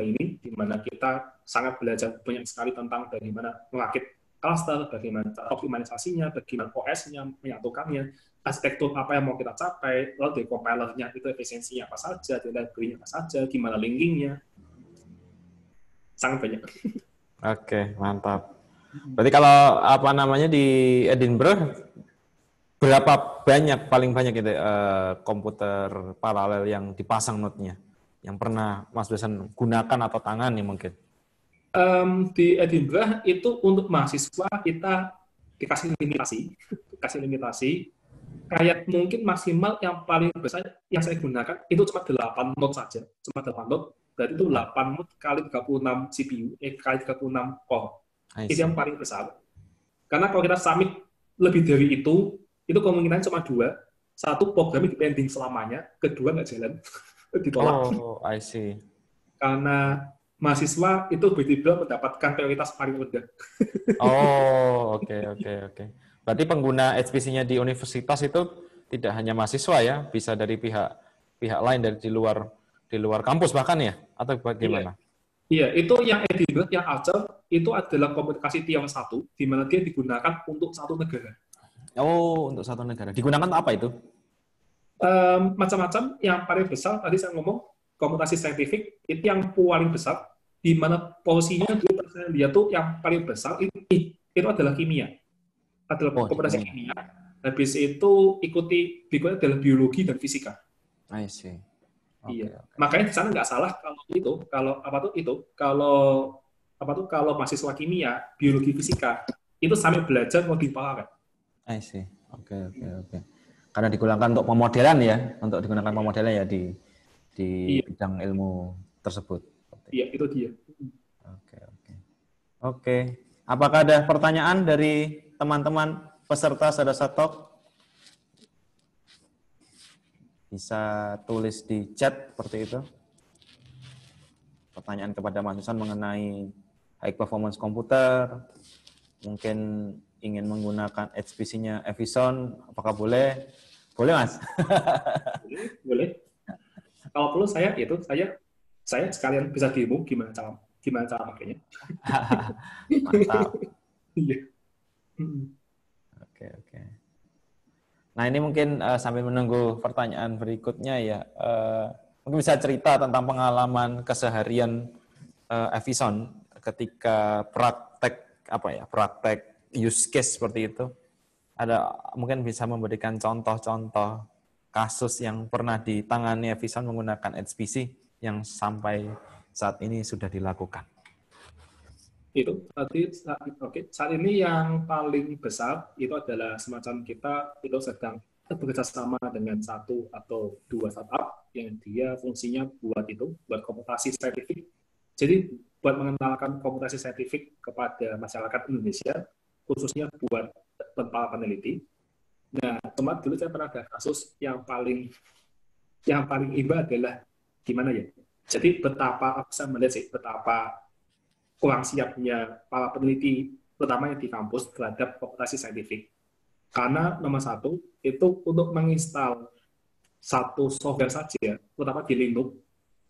ini, di mana kita sangat belajar banyak sekali tentang bagaimana merakit cluster, bagaimana optimalisasinya, bagaimana OS-nya, menyatukannya, arsitektur apa yang mau kita capai, lalu dari compiler-nya itu efisiensinya apa saja, dari library-nya apa saja, gimana linking-nya, sangat banyak. Oke, mantap. Berarti kalau di Edinburgh berapa paling banyak itu komputer paralel yang dipasang node-nya yang pernah Mas Besan gunakan atau tangani mungkin? Di Edinburgh itu untuk mahasiswa kita dikasih limitasi. Kayak mungkin maksimal yang paling besar yang saya gunakan itu cuma 8 node saja, cuma 8 node. Berarti itu 8 node kali 36 CPU, kali 36 core. Itu yang paling besar. Karena kalau kita submit lebih dari itu kemungkinan cuma 2. Satu, programnya depending selamanya. Kedua, nggak jalan. Ditolak. Oh, I see. Karena mahasiswa itu betul-betul mendapatkan prioritas paling rendah. Oh, oke. Berarti pengguna HPC-nya di universitas itu tidak hanya mahasiswa ya, bisa dari pihak lain dari di luar kampus bahkan ya, atau bagaimana? Iya, itu yang Edinburgh, yang Archer itu adalah komunikasi tier 1, di mana dia digunakan untuk satu negara. Oh, untuk satu negara. Digunakan apa itu? Macam-macam. Yang paling besar tadi saya ngomong komputasi saintifik itu yang paling besar, di mana porsinya dulu saya lihat tuh yang paling besar itu adalah kimia, adalah komputasi kimia. Habis itu berikutnya adalah biologi dan fisika. I see. Iya. Makanya di sana nggak salah kalau mahasiswa kimia, biologi, fisika itu sambil belajar ngoding paralel. I see. Oke, oke, oke. Karena digunakan untuk pemodelan ya, untuk digunakan pemodelan ya di Iya, bidang ilmu tersebut. iya itu dia. Oke, oke. Oke. Apakah ada pertanyaan dari teman-teman peserta Sadasa Talk? Bisa tulis di chat seperti itu. Pertanyaan kepada Mas Susan mengenai high performance komputer, mungkin ingin menggunakan HPC-nya Evison, apakah boleh? Boleh, Mas? Boleh, boleh. Kalau perlu saya sekalian bisa demo gimana cara pakainya. Mantap. Iya. Oke, oke. Nah, ini mungkin sambil menunggu pertanyaan berikutnya ya, mungkin bisa cerita tentang pengalaman keseharian Evison ketika praktek use case seperti itu. Ada mungkin bisa memberikan contoh-contoh kasus yang pernah ditangani Evison menggunakan HPC yang sampai saat ini sudah dilakukan. Itu saat ini yang paling besar itu adalah semacam kita itu sedang bekerja sama dengan satu atau dua startup yang dia fungsinya buat komputasi saintifik. Jadi buat mengenalkan komputasi saintifik kepada masyarakat Indonesia, khususnya buat para peneliti. Nah, tempat dulu saya pernah ada kasus yang paling iba adalah gimana ya? Jadi betapa aku bisa melihat sih betapa kurang siapnya para peneliti, terutama yang di kampus, terhadap komputasi saintifik. Karena nomor satu, itu untuk menginstal satu software saja, terutama di Linux,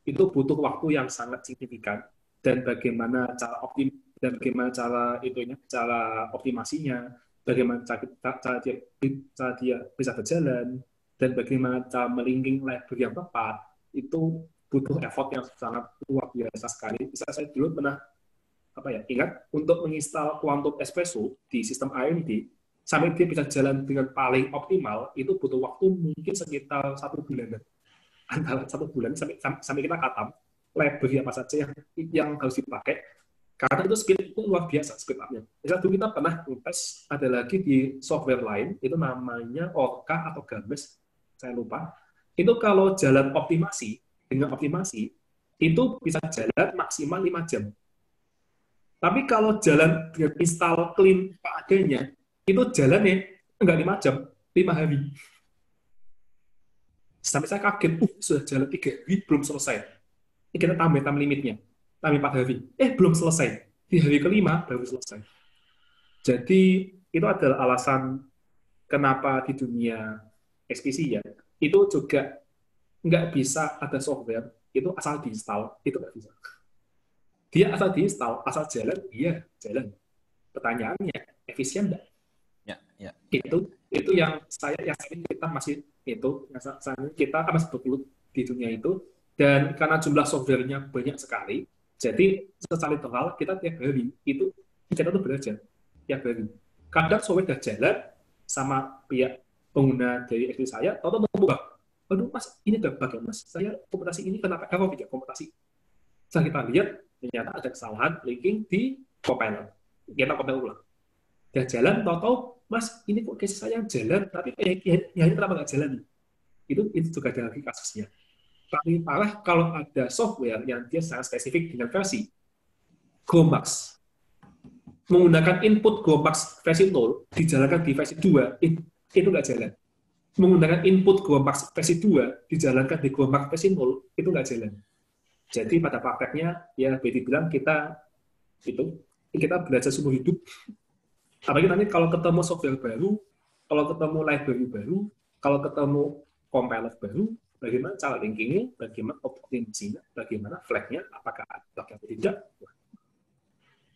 itu butuh waktu yang sangat signifikan. Dan bagaimana cara itunya, cara optimasinya, bagaimana cara dia bisa berjalan, dan bagaimana cara melinking library yang tepat, itu butuh effort yang sangat luar biasa sekali. Bisa saya dulu pernah ingat untuk menginstal Quantum Espresso di sistem AMD sampai dia bisa jalan dengan paling optimal itu butuh waktu mungkin sekitar 1 bulan, antara 1 bulan sampai kita khatam library apa saja yang harus dipakai, karena itu speed itu luar biasa speed up-nya. Misalnya dulu kita pernah tes ada lagi di software lain itu namanya Orca atau Games, saya lupa. Itu kalau jalan dengan optimasi itu bisa jalan maksimal 5 jam. Tapi kalau jalan dengan install clean seadanya, itu jalannya enggak 5 jam, 5 hari. Sampai saya kaget, sudah jalan 3 hari, belum selesai. Ini kita tambah time limitnya, tambah 4 hari. Belum selesai. Di hari kelima, baru selesai. Jadi, itu adalah alasan kenapa di dunia XPC ya, itu juga nggak bisa ada software, itu asal diinstal, itu nggak bisa. Dia asal diinstal, asal jalan, iya jalan. Pertanyaannya, efisien nggak? Ya, ya. Itu yang kita masih kita masih bergelut di dunia itu, dan karena jumlah softwarenya banyak sekali, jadi secara literal kita tiap hari itu kita tuh belajar tiap hari. Kadang software udah jalan sama pihak pengguna dari XP saya, tahu-tahu berubah. Aduh mas, ini udah bug ya mas, saya komputasi ini kenapa error tidak komputasi? Setelah kita lihat, ternyata ada kesalahan linking di compiler. Kita compile ulang. Udah jalan, tahu-tahu mas ini kok case saya jalan tapi ini kenapa nggak jalan, itu juga ada lagi kasusnya. Paling parah kalau ada software yang dia sangat spesifik dengan versi GoMax, menggunakan input GoMax versi 0 dijalankan di versi 2, itu nggak jalan. Menggunakan input GoMax versi 2 dijalankan di GoMax versi 0, itu nggak jalan. Jadi pada prakteknya ya boleh dibilang kita belajar seumur hidup. Apalagi nanti kalau ketemu software baru, kalau ketemu library baru, kalau ketemu compiler baru, bagaimana cara linkingnya, bagaimana optimasinya, bagaimana flag-nya, apakah ada bug atau tidak.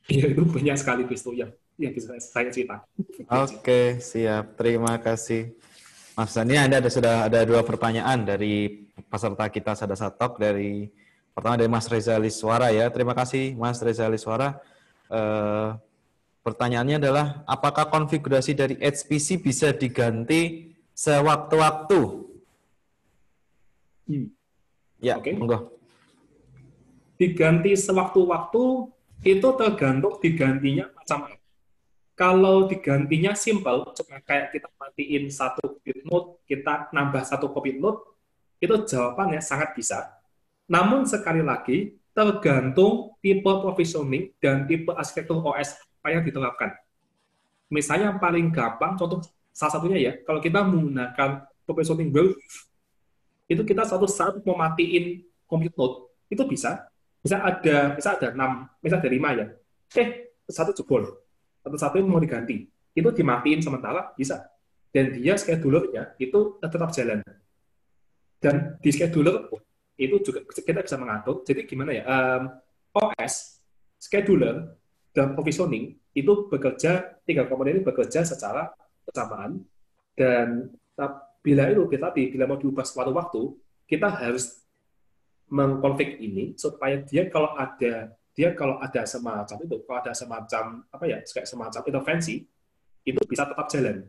Ya, itu banyak sekali Kristo yang bisa saya cerita. Oke, siap. Terima kasih. Mas Sani, sudah ada 2 pertanyaan dari peserta kita Sadasa Talk. Pertama dari Mas Reza Liswara ya. Terima kasih Mas Reza Liswara. Pertanyaannya adalah, apakah konfigurasi dari HPC bisa diganti sewaktu-waktu? Ya, Oke. monggo. Diganti sewaktu-waktu itu tergantung digantinya macam apa. Kalau digantinya simple, cuma kayak kita matiin satu compute node, kita nambah satu compute node, itu jawabannya sangat bisa. Namun sekali lagi, tergantung tipe provisioning dan tipe arsitektur OS apa yang diterapkan. Misalnya yang paling gampang, contoh salah satunya ya, kalau kita menggunakan provisioning wheel, itu kita suatu saat mau matiin compute node, itu bisa ada 6, bisa ada 5 ya. Satu jebol, satu-satu yang mau diganti, itu dimatiin sementara bisa. Dan dia schedulernya itu tetap jalan. Dan di scheduler itu juga kita bisa mengatur. Jadi gimana ya? OS, scheduler, dan provisioning itu bekerja, 3 komponen ini bekerja secara bersamaan. Dan bila mau diubah suatu waktu, kita harus mengkonfig ini supaya kalau ada semacam itu, kalau ada semacam apa ya, kayak semacam intervensi, itu bisa tetap jalan.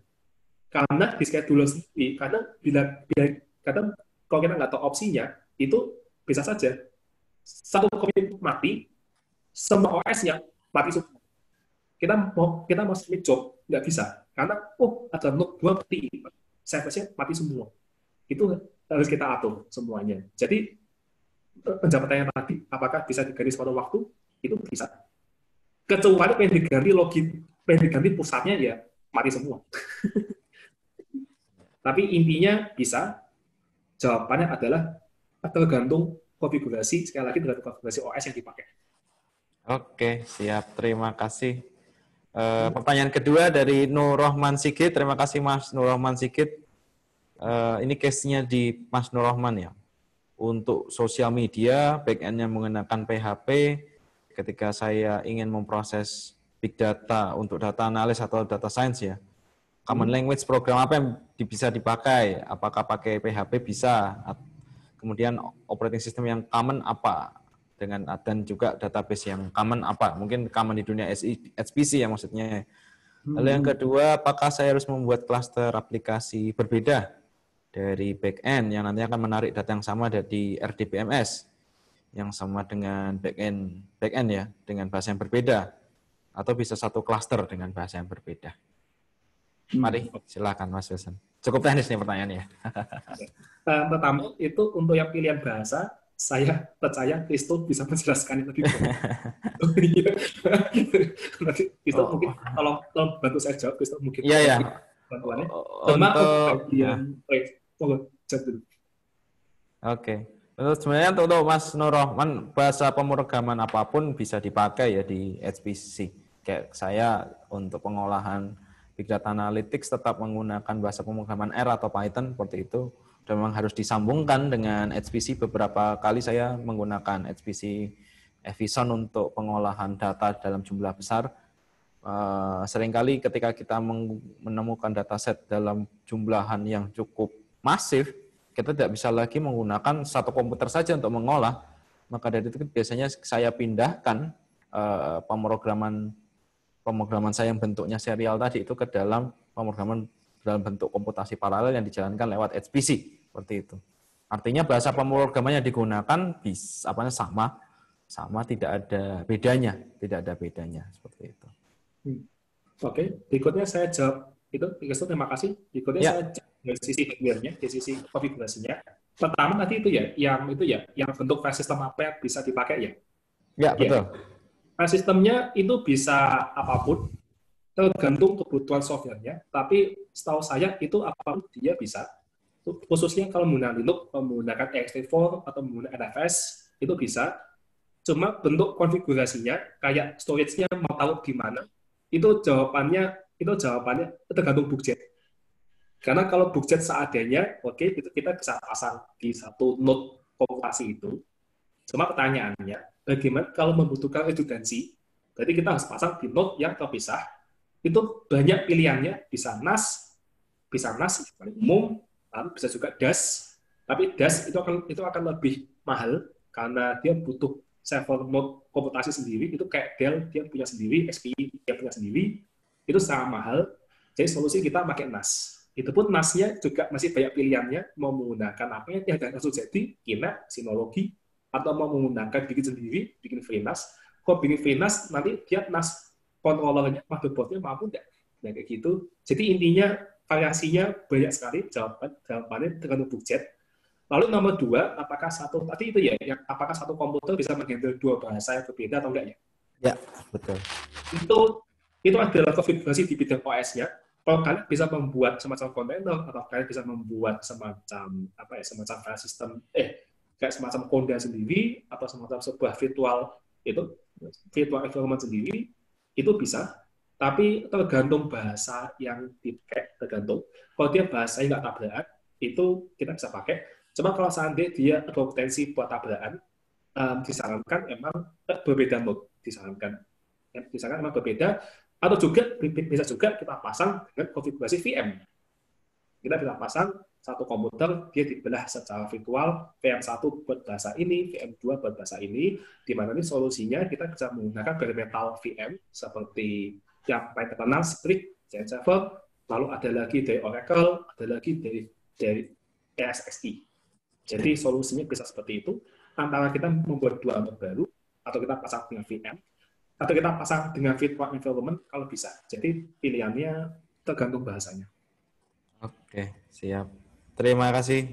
Karena di scheduler sendiri, bila kadang kalau kita nggak tahu opsinya, itu bisa saja satu komit mati, semua OS-nya mati semua. Kita mau submit job, nggak bisa. Karena, ada node 2 mati, service-nya mati semua. Itu harus kita atur semuanya. Jadi, menjawab pertanyaan tadi, apakah bisa diganti suatu waktu? Itu bisa. Kecuali pengen diganti pusatnya, ya mati semua. Tapi intinya bisa, jawabannya adalah tergantung konfigurasi, sekali lagi tergantung konfigurasi OS yang dipakai. Oke, siap. Terima kasih. Pertanyaan kedua dari Nur Rahman Sigit. Terima kasih Mas Nur Rahman Sigit. Ini case-nya di Mas Nur Rahman ya. Untuk sosial media, back-end-nya menggunakan PHP. Ketika saya ingin memproses big data untuk data analis atau data science ya. Common language program apa yang bisa dipakai? Apakah pakai PHP bisa? Kemudian operating system yang common apa? Dan juga database yang common apa? Mungkin common di dunia HPC ya maksudnya. Lalu yang kedua, apakah saya harus membuat cluster aplikasi berbeda dari back-end yang nantinya akan menarik data yang sama dari RDBMS yang sama dengan back-end ya, dengan bahasa yang berbeda, atau bisa satu cluster dengan bahasa yang berbeda. Mari, silakan Mas Wilson. Cukup teknis nih pertanyaannya. Pertama, itu untuk yang pilihan bahasa, saya percaya Kristo bisa menjelaskan itu lebih banyak. Nanti Kristo mungkin kalau bantu saya jawab, Kristo mungkin bantuannya. Oke. Terus sebenarnya untuk Mas Nur Rahman, bahasa pemrograman apapun bisa dipakai ya di HPC. Kayak saya untuk pengolahan Big Data Analytics tetap menggunakan bahasa pemrograman R atau Python seperti itu. Dan memang harus disambungkan dengan HPC. Beberapa kali saya menggunakan HPC Efficient untuk pengolahan data dalam jumlah besar. Seringkali ketika kita menemukan dataset dalam jumlahan yang cukup masif, kita tidak bisa lagi menggunakan satu komputer saja untuk mengolah. Maka dari itu biasanya saya pindahkan pemrograman saya yang bentuknya serial tadi itu ke dalam pemrograman dalam bentuk komputasi paralel yang dijalankan lewat HPC seperti itu. Artinya bahasa pemrograman yang digunakan sama, tidak ada bedanya seperti itu. Oke, berikutnya saya jawab itu. Terima kasih. Berikutnya saya jawab dari sisi hardware-nya, dari sisi konfigurasinya. Pertama tadi yang bentuk file system apa yang bisa dipakai ya? Ya, betul. File sistemnya itu bisa apapun, tergantung kebutuhan software-nya, tapi setahu saya itu apapun dia bisa. Khususnya kalau menggunakan Linux, menggunakan ext4 atau menggunakan NFS, itu bisa. Cuma bentuk konfigurasinya, kayak storage-nya mau taruh di mana, itu jawabannya tergantung budget. Karena kalau budget seadanya, kita bisa pasang di satu node komputasi itu. Cuma pertanyaannya, bagaimana kalau membutuhkan redundansi? Berarti kita harus pasang di node yang terpisah. Itu banyak pilihannya, bisa NAS yang umum, lalu bisa juga DAS. Tapi DAS itu akan lebih mahal karena dia butuh server node komputasi sendiri. Itu kayak Dell dia punya sendiri, XP dia punya sendiri. Itu sangat mahal. Jadi solusi kita pakai NAS. Itu pun NAS-nya juga masih banyak pilihannya. Mau menggunakan apa yang tidak langsung jadi, Kina, Synology, atau mau menggunakan bikin sendiri, bikin free NAS. Kalau bikin free NAS, nanti dia NAS controllernya, motherboardnya mampu nggak? Nah, kayak gitu. Jadi intinya variasinya banyak sekali, jawabannya tergantung budget. Lalu nomor dua, apakah tadi itu ya, apakah satu komputer bisa menghandle dua bahasa yang berbeda atau enggak ya? Ya, betul. Itu adalah konfigurasi di bidang OS-nya. Kalau kalian bisa membuat semacam kontainer atau kalian bisa membuat semacam semacam file system, kayak semacam Conda sendiri atau semacam sebuah virtual environment sendiri, itu bisa. Tapi tergantung bahasa yang dipakai, tergantung. Kalau dia bahasanya nggak tabrakan, itu kita bisa pakai. Cuma kalau seandainya dia ada potensi buat tabrakan, disarankan emang berbeda mode, disarankan emang berbeda. Atau juga bisa juga kita pasang dengan konfigurasi VM. Kita bisa pasang satu komputer, dia dibelah secara virtual, VM1 buat bahasa ini, VM2 buat bahasa ini, di mana ini solusinya kita bisa menggunakan bare metal VM seperti yang paling terkenal, Citrix, Giant Server, lalu ada lagi dari Oracle, ada lagi dari ESXi. Jadi solusinya bisa seperti itu, antara kita membuat dua mode baru, atau kita pasang dengan VM, atau kita pasang dengan virtual environment kalau bisa. Jadi pilihannya tergantung bahasanya. Oke, siap. Terima kasih,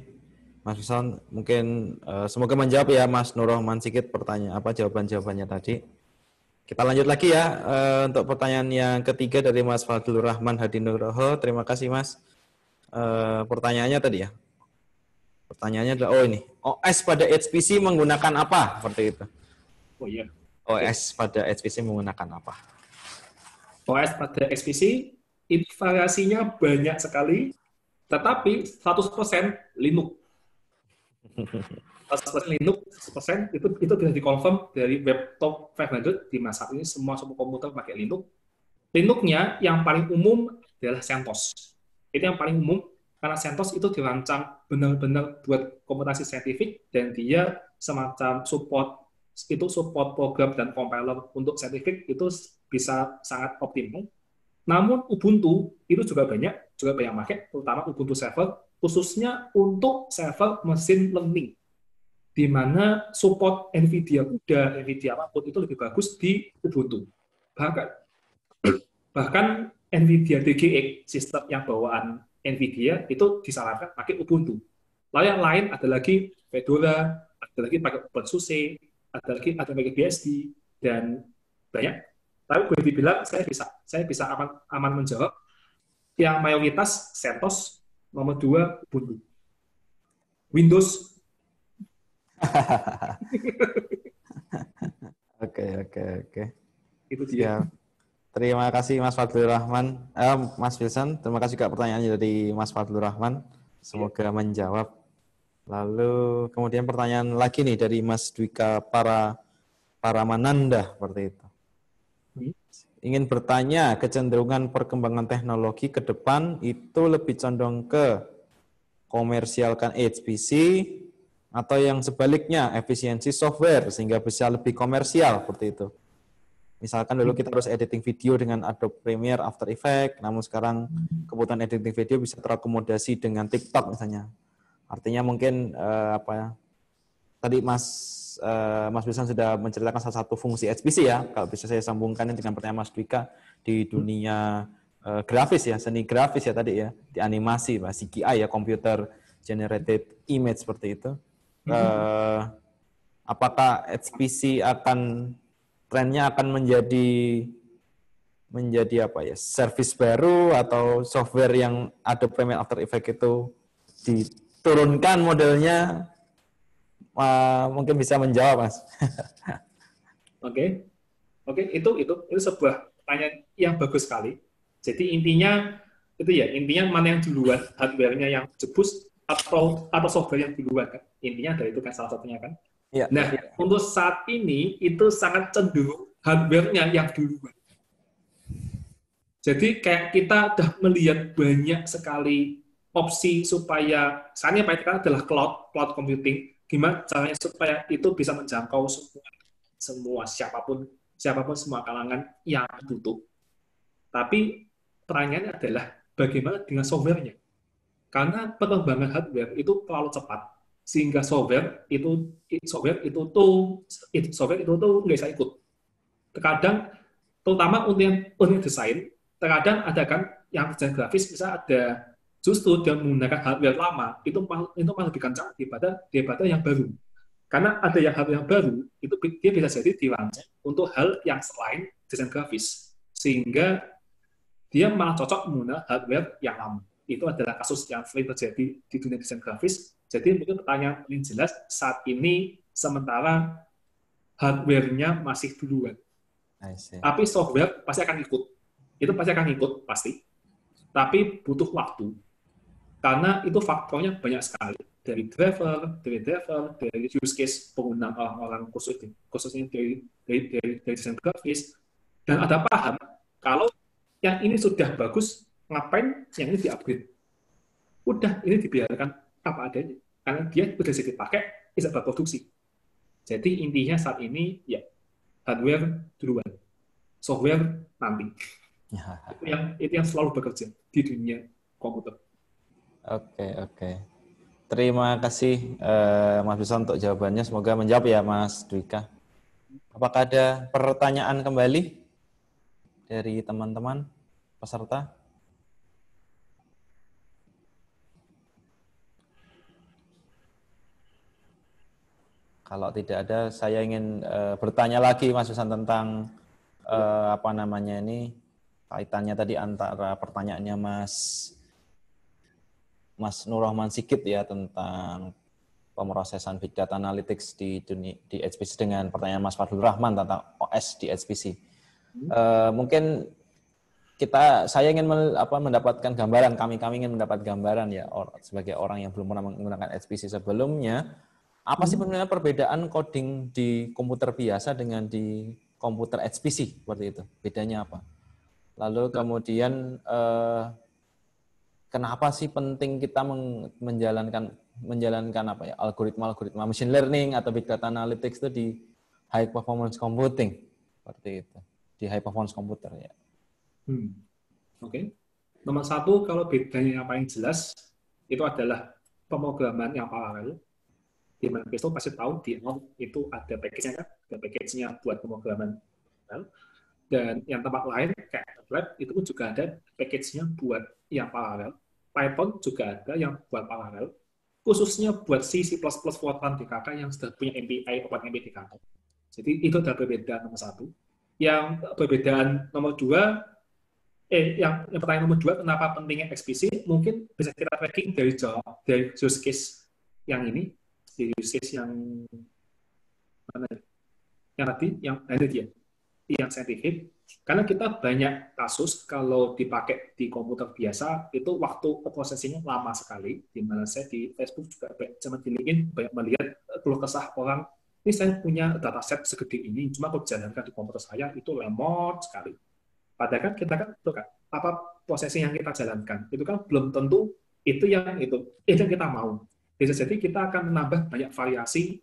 Mas Wilson. Mungkin semoga menjawab ya, Mas Nur Rahman, sedikit jawaban-jawabannya tadi. Kita lanjut lagi ya untuk pertanyaan yang ketiga dari Mas Fadlur Rahman Hadi Nugroho. Terima kasih, Mas. Pertanyaannya tadi ya. Pertanyaannya adalah, ini, OS pada HPC menggunakan apa? Seperti itu. Oh iya. OS pada HPC menggunakan apa? OS pada HPC itu variasinya banyak sekali, tetapi 100% Linux. 100% Linux, 100% itu bisa dikonfirm dari web top 500 di masa ini semua komputer pakai Linux. Linux-nya yang paling umum adalah CentOS. Itu yang paling umum karena CentOS itu dirancang benar-benar buat komputasi saintifik dan dia semacam support program dan compiler untuk saintifik itu bisa sangat optimal. Namun Ubuntu itu juga banyak pakai, terutama Ubuntu server, khususnya untuk server mesin learning, di mana support NVIDIA apapun itu lebih bagus di Ubuntu. Bahkan NVIDIA DGX, sistem yang bawaan NVIDIA, itu disarankan pakai Ubuntu. Lalu yang lain ada lagi Fedora, ada lagi pakai OpenSUSE, ada pakai BSD, dan banyak. Tapi boleh dibilang saya bisa aman menjawab. Yang mayoritas CentOS, nomor 2 Ubuntu. Windows. Oke. Itu dia. Siap. Terima kasih Mas Fadlur Rahman, Mas Wilson. Terima kasih juga pertanyaannya dari Mas Fadlur Rahman. Semoga menjawab. Lalu kemudian pertanyaan lagi nih dari Mas Dwika Paramananda seperti itu. Ingin bertanya, kecenderungan perkembangan teknologi ke depan itu lebih condong ke komersialkan HPC atau yang sebaliknya efisiensi software sehingga bisa lebih komersial seperti itu. Misalkan dulu kita harus editing video dengan Adobe Premiere, After Effects, namun sekarang kebutuhan editing video bisa terakomodasi dengan TikTok misalnya. Artinya mungkin tadi Mas Wilson sudah menceritakan salah satu fungsi HPC ya, kalau bisa saya sambungkan dengan pertanyaan Mas Dwika di dunia grafis ya, seni grafis ya tadi ya, di animasi, CGI ya, computer generated image seperti itu. Apakah HPC trennya akan menjadi service baru atau software yang Adobe Premiere, After Effects itu diturunkan modelnya? Mungkin bisa menjawab, Mas. Oke, itu sebuah pertanyaan yang bagus sekali. Jadi intinya mana yang duluan, hardware-nya yang jebus atau software yang duluan kan? Intinya dari itu kan salah satunya kan. Ya. Nah, untuk saat ini itu sangat cenderung hardware-nya yang duluan. Jadi kayak kita udah melihat banyak sekali opsi supaya saatnya yang paling adalah cloud computing. Gimana caranya supaya itu bisa menjangkau semua siapapun semua kalangan yang butuh. Tapi pertanyaannya adalah bagaimana dengan software-nya? Karena perkembangan hardware itu terlalu cepat sehingga software itu tuh nggak bisa ikut. Terkadang terutama untuk desain, terkadang ada kan yang desain grafis bisa ada justru dia menggunakan hardware lama itu malah lebih kencang daripada yang baru. Karena ada yang hardware yang baru itu dia bisa jadi dirancang untuk hal yang selain desain grafis, sehingga dia malah cocok menggunakan hardware yang lama. Itu adalah kasus yang sering terjadi di dunia desain grafis. Jadi mungkin pertanyaan paling jelas saat ini sementara hardware-nya masih duluan. Tapi software pasti akan ikut. Itu pasti akan ikut, pasti. Tapi butuh waktu. Karena itu faktornya banyak sekali. Dari driver, dari use case penggunaan orang-orang khususnya dari desain grafis. Dan ada paham, kalau yang ini sudah bagus, ngapain yang ini di-upgrade? Udah, ini dibiarkan apa adanya. Karena dia sudah jadi pakai, bisa berproduksi. Jadi intinya saat ini, ya hardware duluan, software nanti. Itu yang selalu bekerja di dunia komputer. Oke. Terima kasih Mas Bisa untuk jawabannya. Semoga menjawab ya Mas Dwika. Apakah ada pertanyaan kembali dari teman-teman peserta? Kalau tidak ada, saya ingin bertanya lagi Mas Bisa tentang kaitannya tadi antara pertanyaannya Mas Nur Rahman Sigit ya tentang pemrosesan Big Data Analytics di HPC dengan pertanyaan Mas Fadlur Rahman tentang OS di HPC. Mungkin saya ingin mendapatkan gambaran, kami ingin mendapat gambaran ya sebagai orang yang belum pernah menggunakan HPC sebelumnya. Apa sih sebenarnya perbedaan coding di komputer biasa dengan di komputer HPC seperti itu? Bedanya apa? Lalu kemudian kenapa sih penting kita menjalankan algoritma machine learning atau big data analytics itu di high performance computing seperti itu, di high performance computer ya. Oke. Nomor satu, kalau bedanya yang paling jelas itu adalah pemrograman yang paralel. Di mana besok pasti tahu di ARM itu ada package-nya kan, ada package-nya buat pemrograman. Dan yang tempat lain kayak MATLAB itu pun juga ada package-nya buat yang paralel. Python juga ada yang buat paralel, khususnya buat C++ Fortran DKK yang sudah punya MPI, OpenMP DKK. Jadi itu adalah perbedaan nomor satu. Yang perbedaan nomor dua, yang pertanyaan nomor dua, kenapa pentingnya XPC? Mungkin bisa kita tracking dari use case yang ini, di use case yang mana? Yang tadi, yang ada dia, yang saintifik. Karena kita banyak kasus kalau dipakai di komputer biasa itu waktu prosesnya lama sekali. Di mana saya di Facebook juga sama di LinkedIn banyak melihat keluh kesah orang, ini saya punya dataset segede ini, cuma kalau dijalankan di komputer saya itu lemot sekali. Padahal kan kita kan apa prosesnya yang kita jalankan itu kan belum tentu itu yang kita mau. Bisa jadi kita akan menambah banyak variasi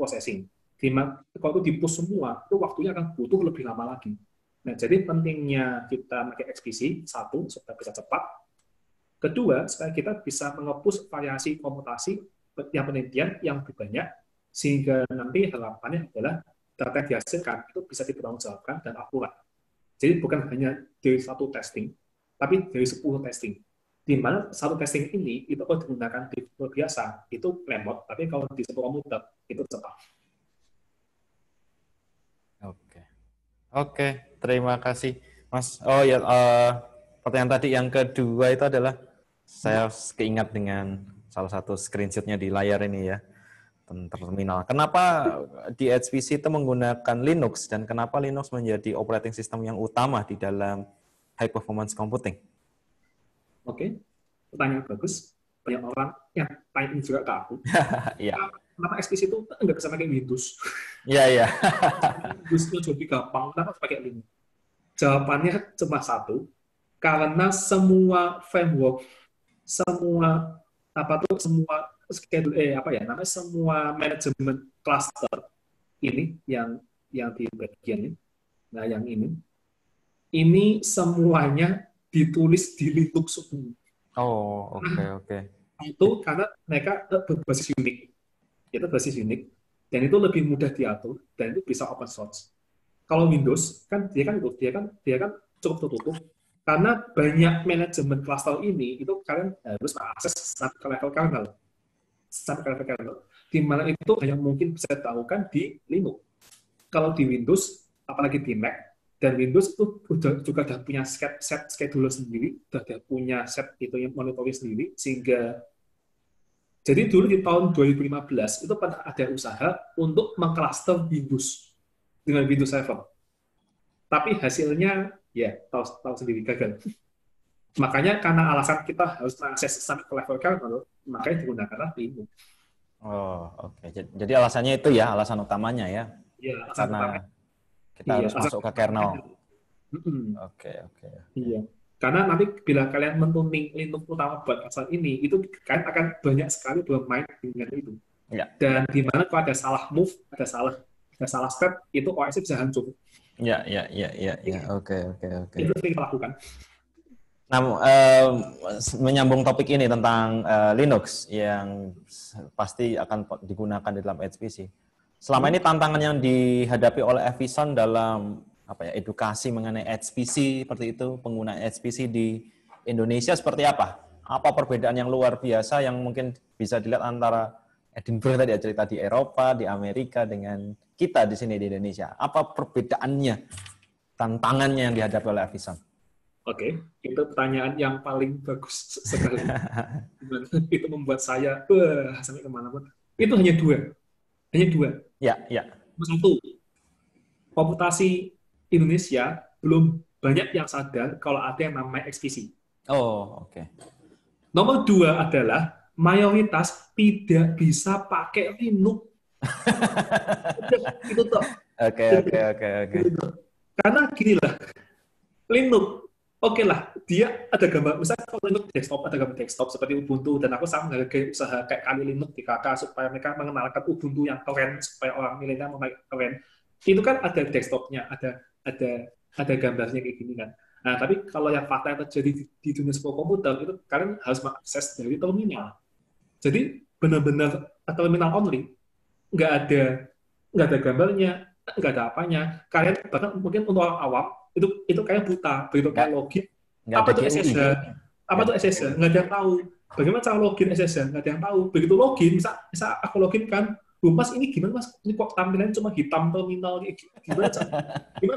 processing. Kalau itu di-push semua, itu waktunya akan butuh lebih lama lagi. Nah, jadi pentingnya kita pakai XPC, satu, supaya bisa cepat. Kedua, supaya kita bisa menge-push variasi komputasi yang penelitian yang lebih banyak, sehingga nanti harapannya adalah data yang dihasilkan itu bisa dipertanggungjawabkan dan akurat. Jadi bukan hanya dari satu testing, tapi dari 10 testing. Di mana satu testing ini itu kalau digunakan di biasa itu lemot, tapi kalau di sebuah komputer itu cepat. Oke, terima kasih, Mas. Oh ya, pertanyaan tadi yang kedua itu adalah saya keingat dengan salah satu screenshot-nya di layar ini ya, terminal. Kenapa di HPC itu menggunakan Linux dan kenapa Linux menjadi operating system yang utama di dalam high performance computing? Oke, pertanyaan bagus. Banyak orang yang tanya juga ke aku. Iya. Kenapa XPC itu nggak bisa pakai Windows? Iya. Windows-nya lebih gampang, kenapa harus pakai Linux? Jawabannya cuma satu, karena semua framework, semua schedule, semua manajemen cluster ini yang di bagian ini, nah yang ini semuanya ditulis di Linux semua. Oh, oke. Itu karena mereka berbasis unik. Itu basis unik, dan itu lebih mudah diatur, dan itu bisa open source. kalau Windows kan dia kan cukup tertutup karena banyak manajemen cluster ini itu kalian harus mengakses sampai ke level kernel, di mana itu hanya mungkin bisa dilakukan di Linux. Kalau di Windows, apalagi di Mac, dan Windows itu juga udah punya set scheduler sendiri, udah punya set itu yang monitoring sendiri, sehingga jadi dulu di tahun 2015 itu pernah ada usaha untuk mengcluster Windows dengan Windows Server. Tapi hasilnya ya tahu sendiri gagal. Makanya karena alasan kita harus mengakses sampai ke level kernel, makanya digunakanlah Linux. Oh, oke. Jadi alasannya itu ya, alasan utamanya ya. Iya, Karena kita harus masuk ke kernel. Oke. Iya. Karena nanti bila kalian mentuning Linux utama buat asal ini, itu kalian akan banyak sekali bermain dengan itu. Ya. Dan di mana kalau ada salah move, ada salah step, itu OS bisa hancur. Ya. Oke. Itu sering kita lakukan. Nah, menyambung topik ini tentang Linux yang pasti akan digunakan di dalam HPC. Selama ini tantangan yang dihadapi oleh Evison dalam edukasi mengenai HPC seperti itu, penggunaan HPC di Indonesia seperti apa? Apa perbedaan yang luar biasa yang mungkin bisa dilihat antara Edinburgh tadi cerita di Eropa, di Amerika dengan kita di sini di Indonesia? Apa perbedaannya, tantangannya yang dihadapi oleh Evison? Oke, itu pertanyaan yang paling bagus sekali. Itu membuat saya sampai kemana-mana. Itu hanya dua. Ya. Satu, komputasi Indonesia belum banyak yang sadar kalau ada yang namanya XPC. Oh, oke. Nomor dua adalah mayoritas tidak bisa pakai Linux. Itu toh. Oke. Karena gini lah, Linux, oke lah, dia ada gambar, misalnya kalau Linux desktop, ada gambar desktop seperti Ubuntu, dan aku sama menghargai usaha kayak Kali Linux di kakak supaya mereka mengenalkan Ubuntu yang keren, supaya orang milenial memakai keren. Itu kan ada desktopnya, ada gambarnya kayak gini kan. Nah, tapi kalau yang fakta yang terjadi di dunia sebuah komputer, itu kalian harus mengakses dari terminal. Jadi, benar-benar terminal only. Nggak ada gambarnya, nggak ada apanya. Kalian, bahkan mungkin untuk orang awam, itu kayak buta. Begitu kayak login, apa itu SSH? Apa itu SSH? Nggak ada yang tahu. Bagaimana cara login SSH? Nggak ada yang tahu. Begitu login, misal aku login kan, Mas, ini gimana Mas? Ini kok tampilannya cuma hitam terminal? Gimana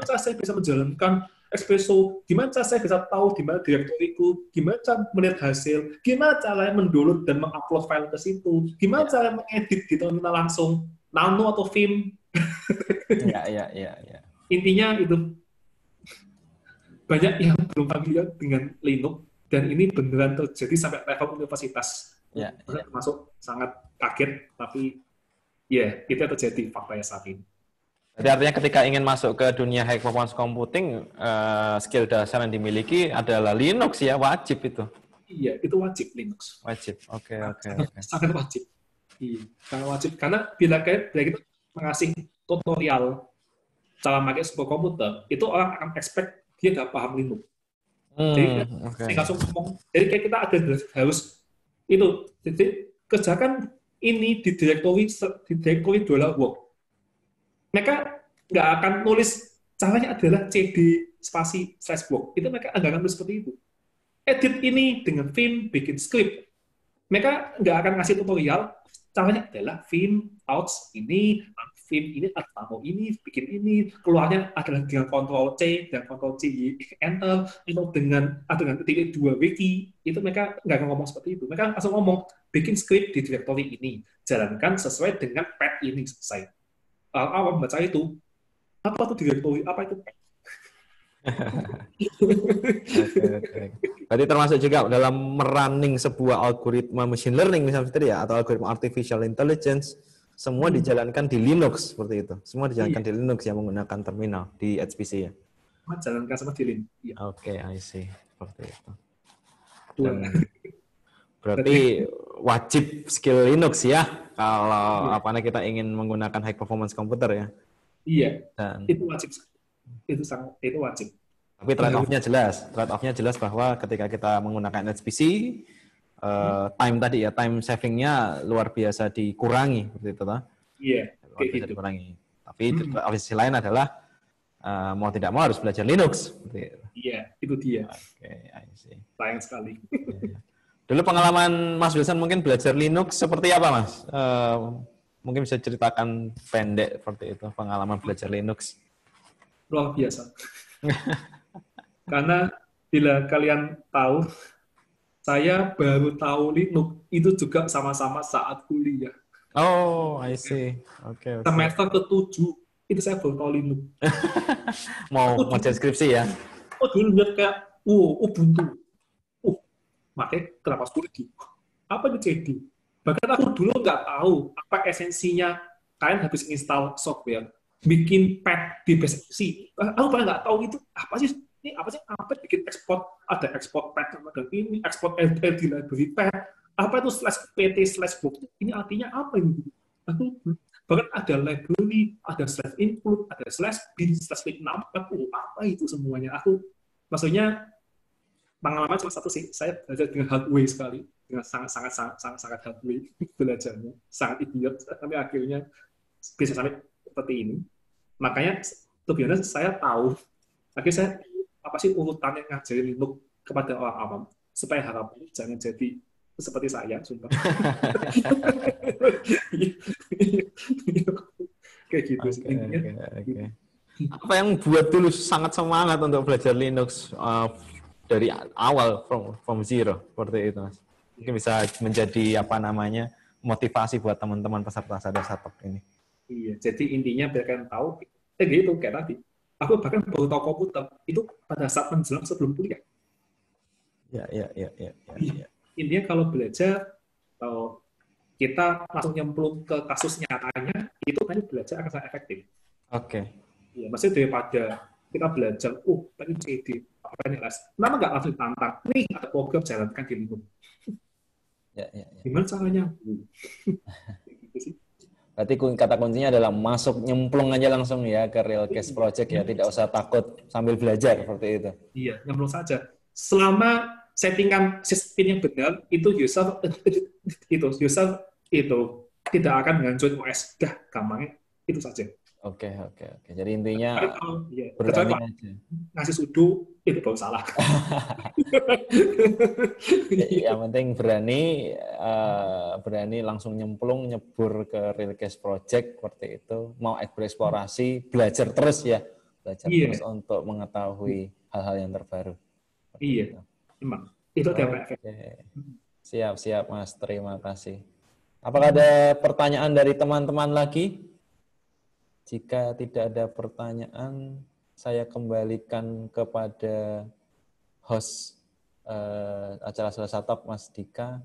cara saya bisa menjalankan Espresso? Gimana cara saya bisa tahu di mana direktoriku? Gimana cara melihat hasil? Gimana cara mendownload dan mengupload file ke situ? Gimana cara mengedit di terminal langsung? Nano atau Vim? Ya. Intinya itu banyak yang belum familiar dengan Linux, dan ini beneran terjadi sampai level universitas. Termasuk sangat kaget, tapi ya, itu yang terjadi faktanya saat ini. Jadi artinya ketika ingin masuk ke dunia high performance computing, skill dasar yang dimiliki adalah Linux ya, wajib itu. Iya, itu wajib Linux. Wajib, oke. Sangat wajib. Iya, sangat wajib. Karena bila kita mengasih tutorial cara pakai sebuah komputer, itu orang akan expect dia nggak paham Linux. Jadi langsung ngomong. Jadi kayak kita harus itu. Jadi kerjakan ini di directory $work. Mereka nggak akan nulis caranya adalah cd spasi /work. Itu mereka nggak akan nulis seperti itu. Edit ini dengan Vim, bikin script. Mereka nggak akan ngasih tutorial. Caranya adalah Vim, outs ini, Vim ini, atau ini, bikin ini. Keluarnya adalah dengan Ctrl C dan Ctrl C Enter, atau dengan titik 2 wiki. Itu mereka nggak akan ngomong seperti itu. Mereka langsung ngomong, bikin script di directory ini, jalankan sesuai dengan path ini, selesai. Awam baca itu, apa itu directory, apa itu path? Berarti termasuk juga dalam merunning sebuah algoritma machine learning misalnya tadi ya, atau algoritma artificial intelligence, semua dijalankan di Linux seperti itu. Semua dijalankan di Linux yang menggunakan terminal di HPC ya. Jalankan sama di Linux. Oke, I see. Seperti itu. Berarti wajib skill Linux ya kalau kita ingin menggunakan high performance komputer ya. Iya. Itu wajib. Itu wajib. Tapi trade-off-nya jelas. Trade-off-nya jelas bahwa ketika kita menggunakan HPC, time tadi ya, time saving-nya luar biasa dikurangi seperti itu toh. Iya. Luar biasa dikurangi. Tapi sisi lain adalah mau tidak mau harus belajar Linux. Iya, itu dia. Oke, I see. Sayang sekali. Dulu pengalaman Mas Wilson mungkin belajar Linux seperti apa, Mas? Mungkin bisa ceritakan pendek seperti itu, pengalaman belajar Linux. Luar biasa. Karena bila kalian tahu, saya baru tahu Linux itu juga sama-sama saat kuliah. Oh, I see. Oke. Semester ke-7 itu saya baru tahu Linux. Mau skripsi ya? Oh, dulu lihat kayak, Ubuntu. Makanya kenapa sulit? Apa itu CD? Bahkan aku dulu nggak tahu apa esensinya kalian habis install software, bikin pad di BSC. Aku pernah nggak tahu itu apa sih? Ini apa sih? Apa bikin export? Ada export pad, ada ini export LD library pad. Apa itu /pt/book? Ini artinya apa ini? Aku bahkan ada library, ada /include, ada /bin/link64. Apa itu semuanya? Aku maksudnya pengalaman cuma satu sih, saya belajar dengan hard way sekali, dengan sangat hard way belajarnya, sangat idiot, tapi akhirnya bisa sampai seperti ini. Makanya, sebenarnya saya tahu, akhirnya saya apa sih urutan yang ngajarin Linux kepada orang awam, supaya harapannya jangan jadi seperti saya, sumpah. Kayak gitu sih. Okay. Apa yang buat dulu sangat semangat untuk belajar Linux dari awal from zero seperti itu, Mas? Mungkin bisa menjadi motivasi buat teman-teman peserta Sadasatok ini. Iya, jadi intinya biar kalian tahu, gitu kayak tadi. Aku bahkan baru tahu komputer itu pada saat menjelang sebelum kuliah. Ya. Intinya kalau belajar, kalau kita langsung nyemplung ke kasus nyatanya, itu kan belajar akan sangat efektif. Oke. Ya, maksudnya daripada kita belajar, tadi CD, apa ini les? Kenapa nggak langsung tantang? Nih, ada program jalankan di Linux. Ya. Gimana caranya? Gitu sih. Berarti kata kuncinya adalah masuk nyemplung aja langsung ya ke Realcase Project ya, tidak usah takut sambil belajar seperti itu. Iya, nyemplung saja. Selama settingan sistem yang benar, itu user itu tidak akan menghancurkan OS. Dah, gampangnya itu saja. Oke. Jadi intinya berani aja. Ngasih sudo itu baru salah. Yang penting berani langsung nyebur ke Realcase Project seperti itu. Mau bereksplorasi, belajar terus ya, terus untuk mengetahui hal-hal yang terbaru. Iya, memang itu ada efek. Siap Mas, terima kasih. Apakah ada pertanyaan dari teman-teman lagi? Jika tidak ada pertanyaan, saya kembalikan kepada host acara Sadasatok, Mas Dika.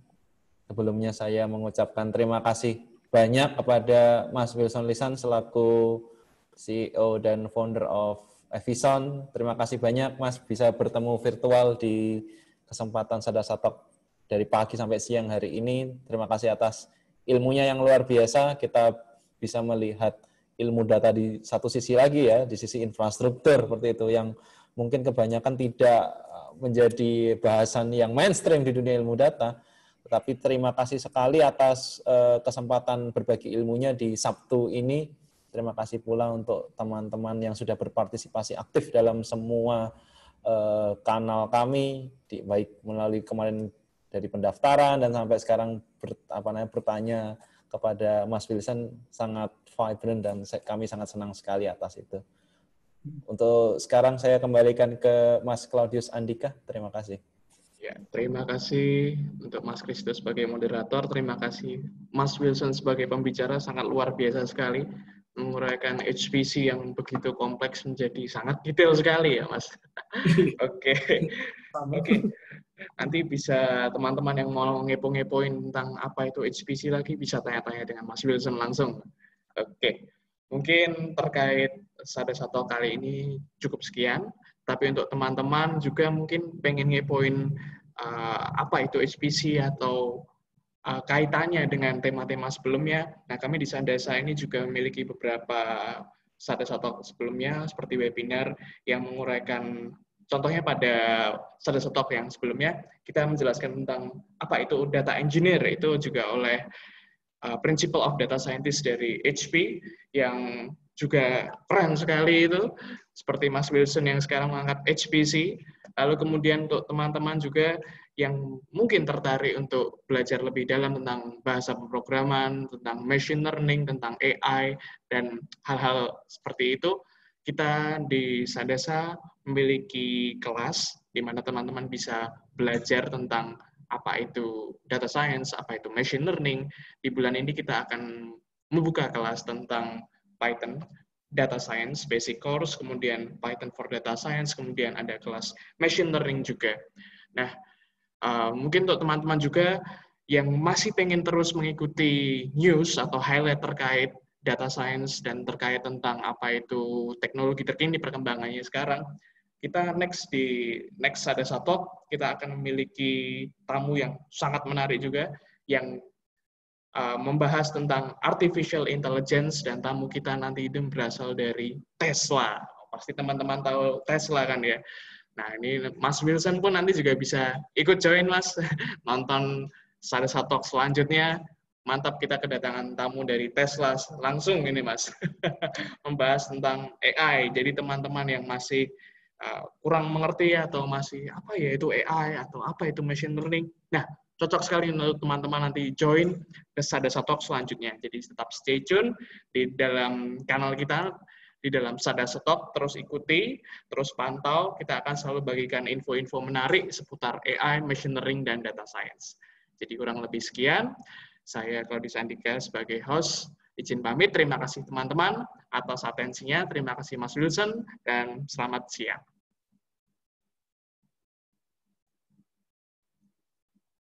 Sebelumnya saya mengucapkan terima kasih banyak kepada Mas Wilson Lisan selaku CEO dan founder of Evison. Terima kasih banyak, Mas, bisa bertemu virtual di kesempatan Sadasatok dari pagi sampai siang hari ini. Terima kasih atas ilmunya yang luar biasa. Kita bisa melihat ilmu data di satu sisi lagi ya, di sisi infrastruktur seperti itu, yang mungkin kebanyakan tidak menjadi bahasan yang mainstream di dunia ilmu data. Tetapi terima kasih sekali atas kesempatan berbagi ilmunya di Sabtu ini. Terima kasih pula untuk teman-teman yang sudah berpartisipasi aktif dalam semua kanal kami, baik melalui kemarin dari pendaftaran dan sampai sekarang bertanya kepada Mas Wilson, sangat vibrant dan kami sangat senang sekali atas itu. Untuk sekarang saya kembalikan ke Mas Claudius Andika. Terima kasih. Ya, terima kasih untuk Mas Christo sebagai moderator. Terima kasih Mas Wilson sebagai pembicara, sangat luar biasa sekali menguraikan HPC yang begitu kompleks menjadi sangat detail sekali ya, Mas. Oke. Nanti bisa teman-teman yang mau ngepo-ngepoin tentang apa itu HPC lagi bisa tanya-tanya dengan Mas Wilson langsung. Oke. Mungkin terkait Sadasatok kali ini cukup sekian. Tapi untuk teman-teman juga mungkin pengen ngepoin apa itu HPC atau kaitannya dengan tema-tema sebelumnya. Nah, kami di Sandasa ini juga memiliki beberapa Sadasatok sebelumnya seperti webinar yang menguraikan, contohnya pada Sadasatok yang sebelumnya kita menjelaskan tentang apa itu data engineer, itu juga oleh Principle of Data Scientist dari HP yang juga keren sekali itu, seperti Mas Wilson yang sekarang mengangkat HPC. Lalu kemudian untuk teman-teman juga yang mungkin tertarik untuk belajar lebih dalam tentang bahasa pemrograman, tentang machine learning, tentang AI, dan hal-hal seperti itu, kita di Sadasa memiliki kelas di mana teman-teman bisa belajar tentang apa itu data science, apa itu machine learning. Di bulan ini kita akan membuka kelas tentang Python, data science, basic course, kemudian Python for data science, kemudian ada kelas machine learning juga. Nah, mungkin untuk teman-teman juga yang masih pengen terus mengikuti news atau highlight terkait data science dan terkait tentang apa itu teknologi terkini perkembangannya sekarang, kita di next Sadasa Talk, kita akan memiliki tamu yang sangat menarik juga, yang membahas tentang artificial intelligence, dan tamu kita nanti itu berasal dari Tesla. Pasti teman-teman tahu Tesla kan ya. Nah, ini Mas Wilson pun nanti juga bisa ikut join, Mas, nonton Sadasa Talk selanjutnya. Mantap, kita kedatangan tamu dari Tesla langsung ini, Mas. Membahas tentang AI. Jadi teman-teman yang masih kurang mengerti atau masih apa ya itu AI atau apa itu machine learning. Nah, cocok sekali untuk teman-teman nanti join ke Sadasa Talk selanjutnya. Jadi tetap stay tune di dalam kanal kita, di dalam Sadasa Talk, terus ikuti, terus pantau. Kita akan selalu bagikan info-info menarik seputar AI, machine learning, dan data science. Jadi kurang lebih sekian. Saya Claudius Andika sebagai host. Izin pamit. Terima kasih teman-teman atas atensinya. Terima kasih Mas Wilson, dan selamat siang.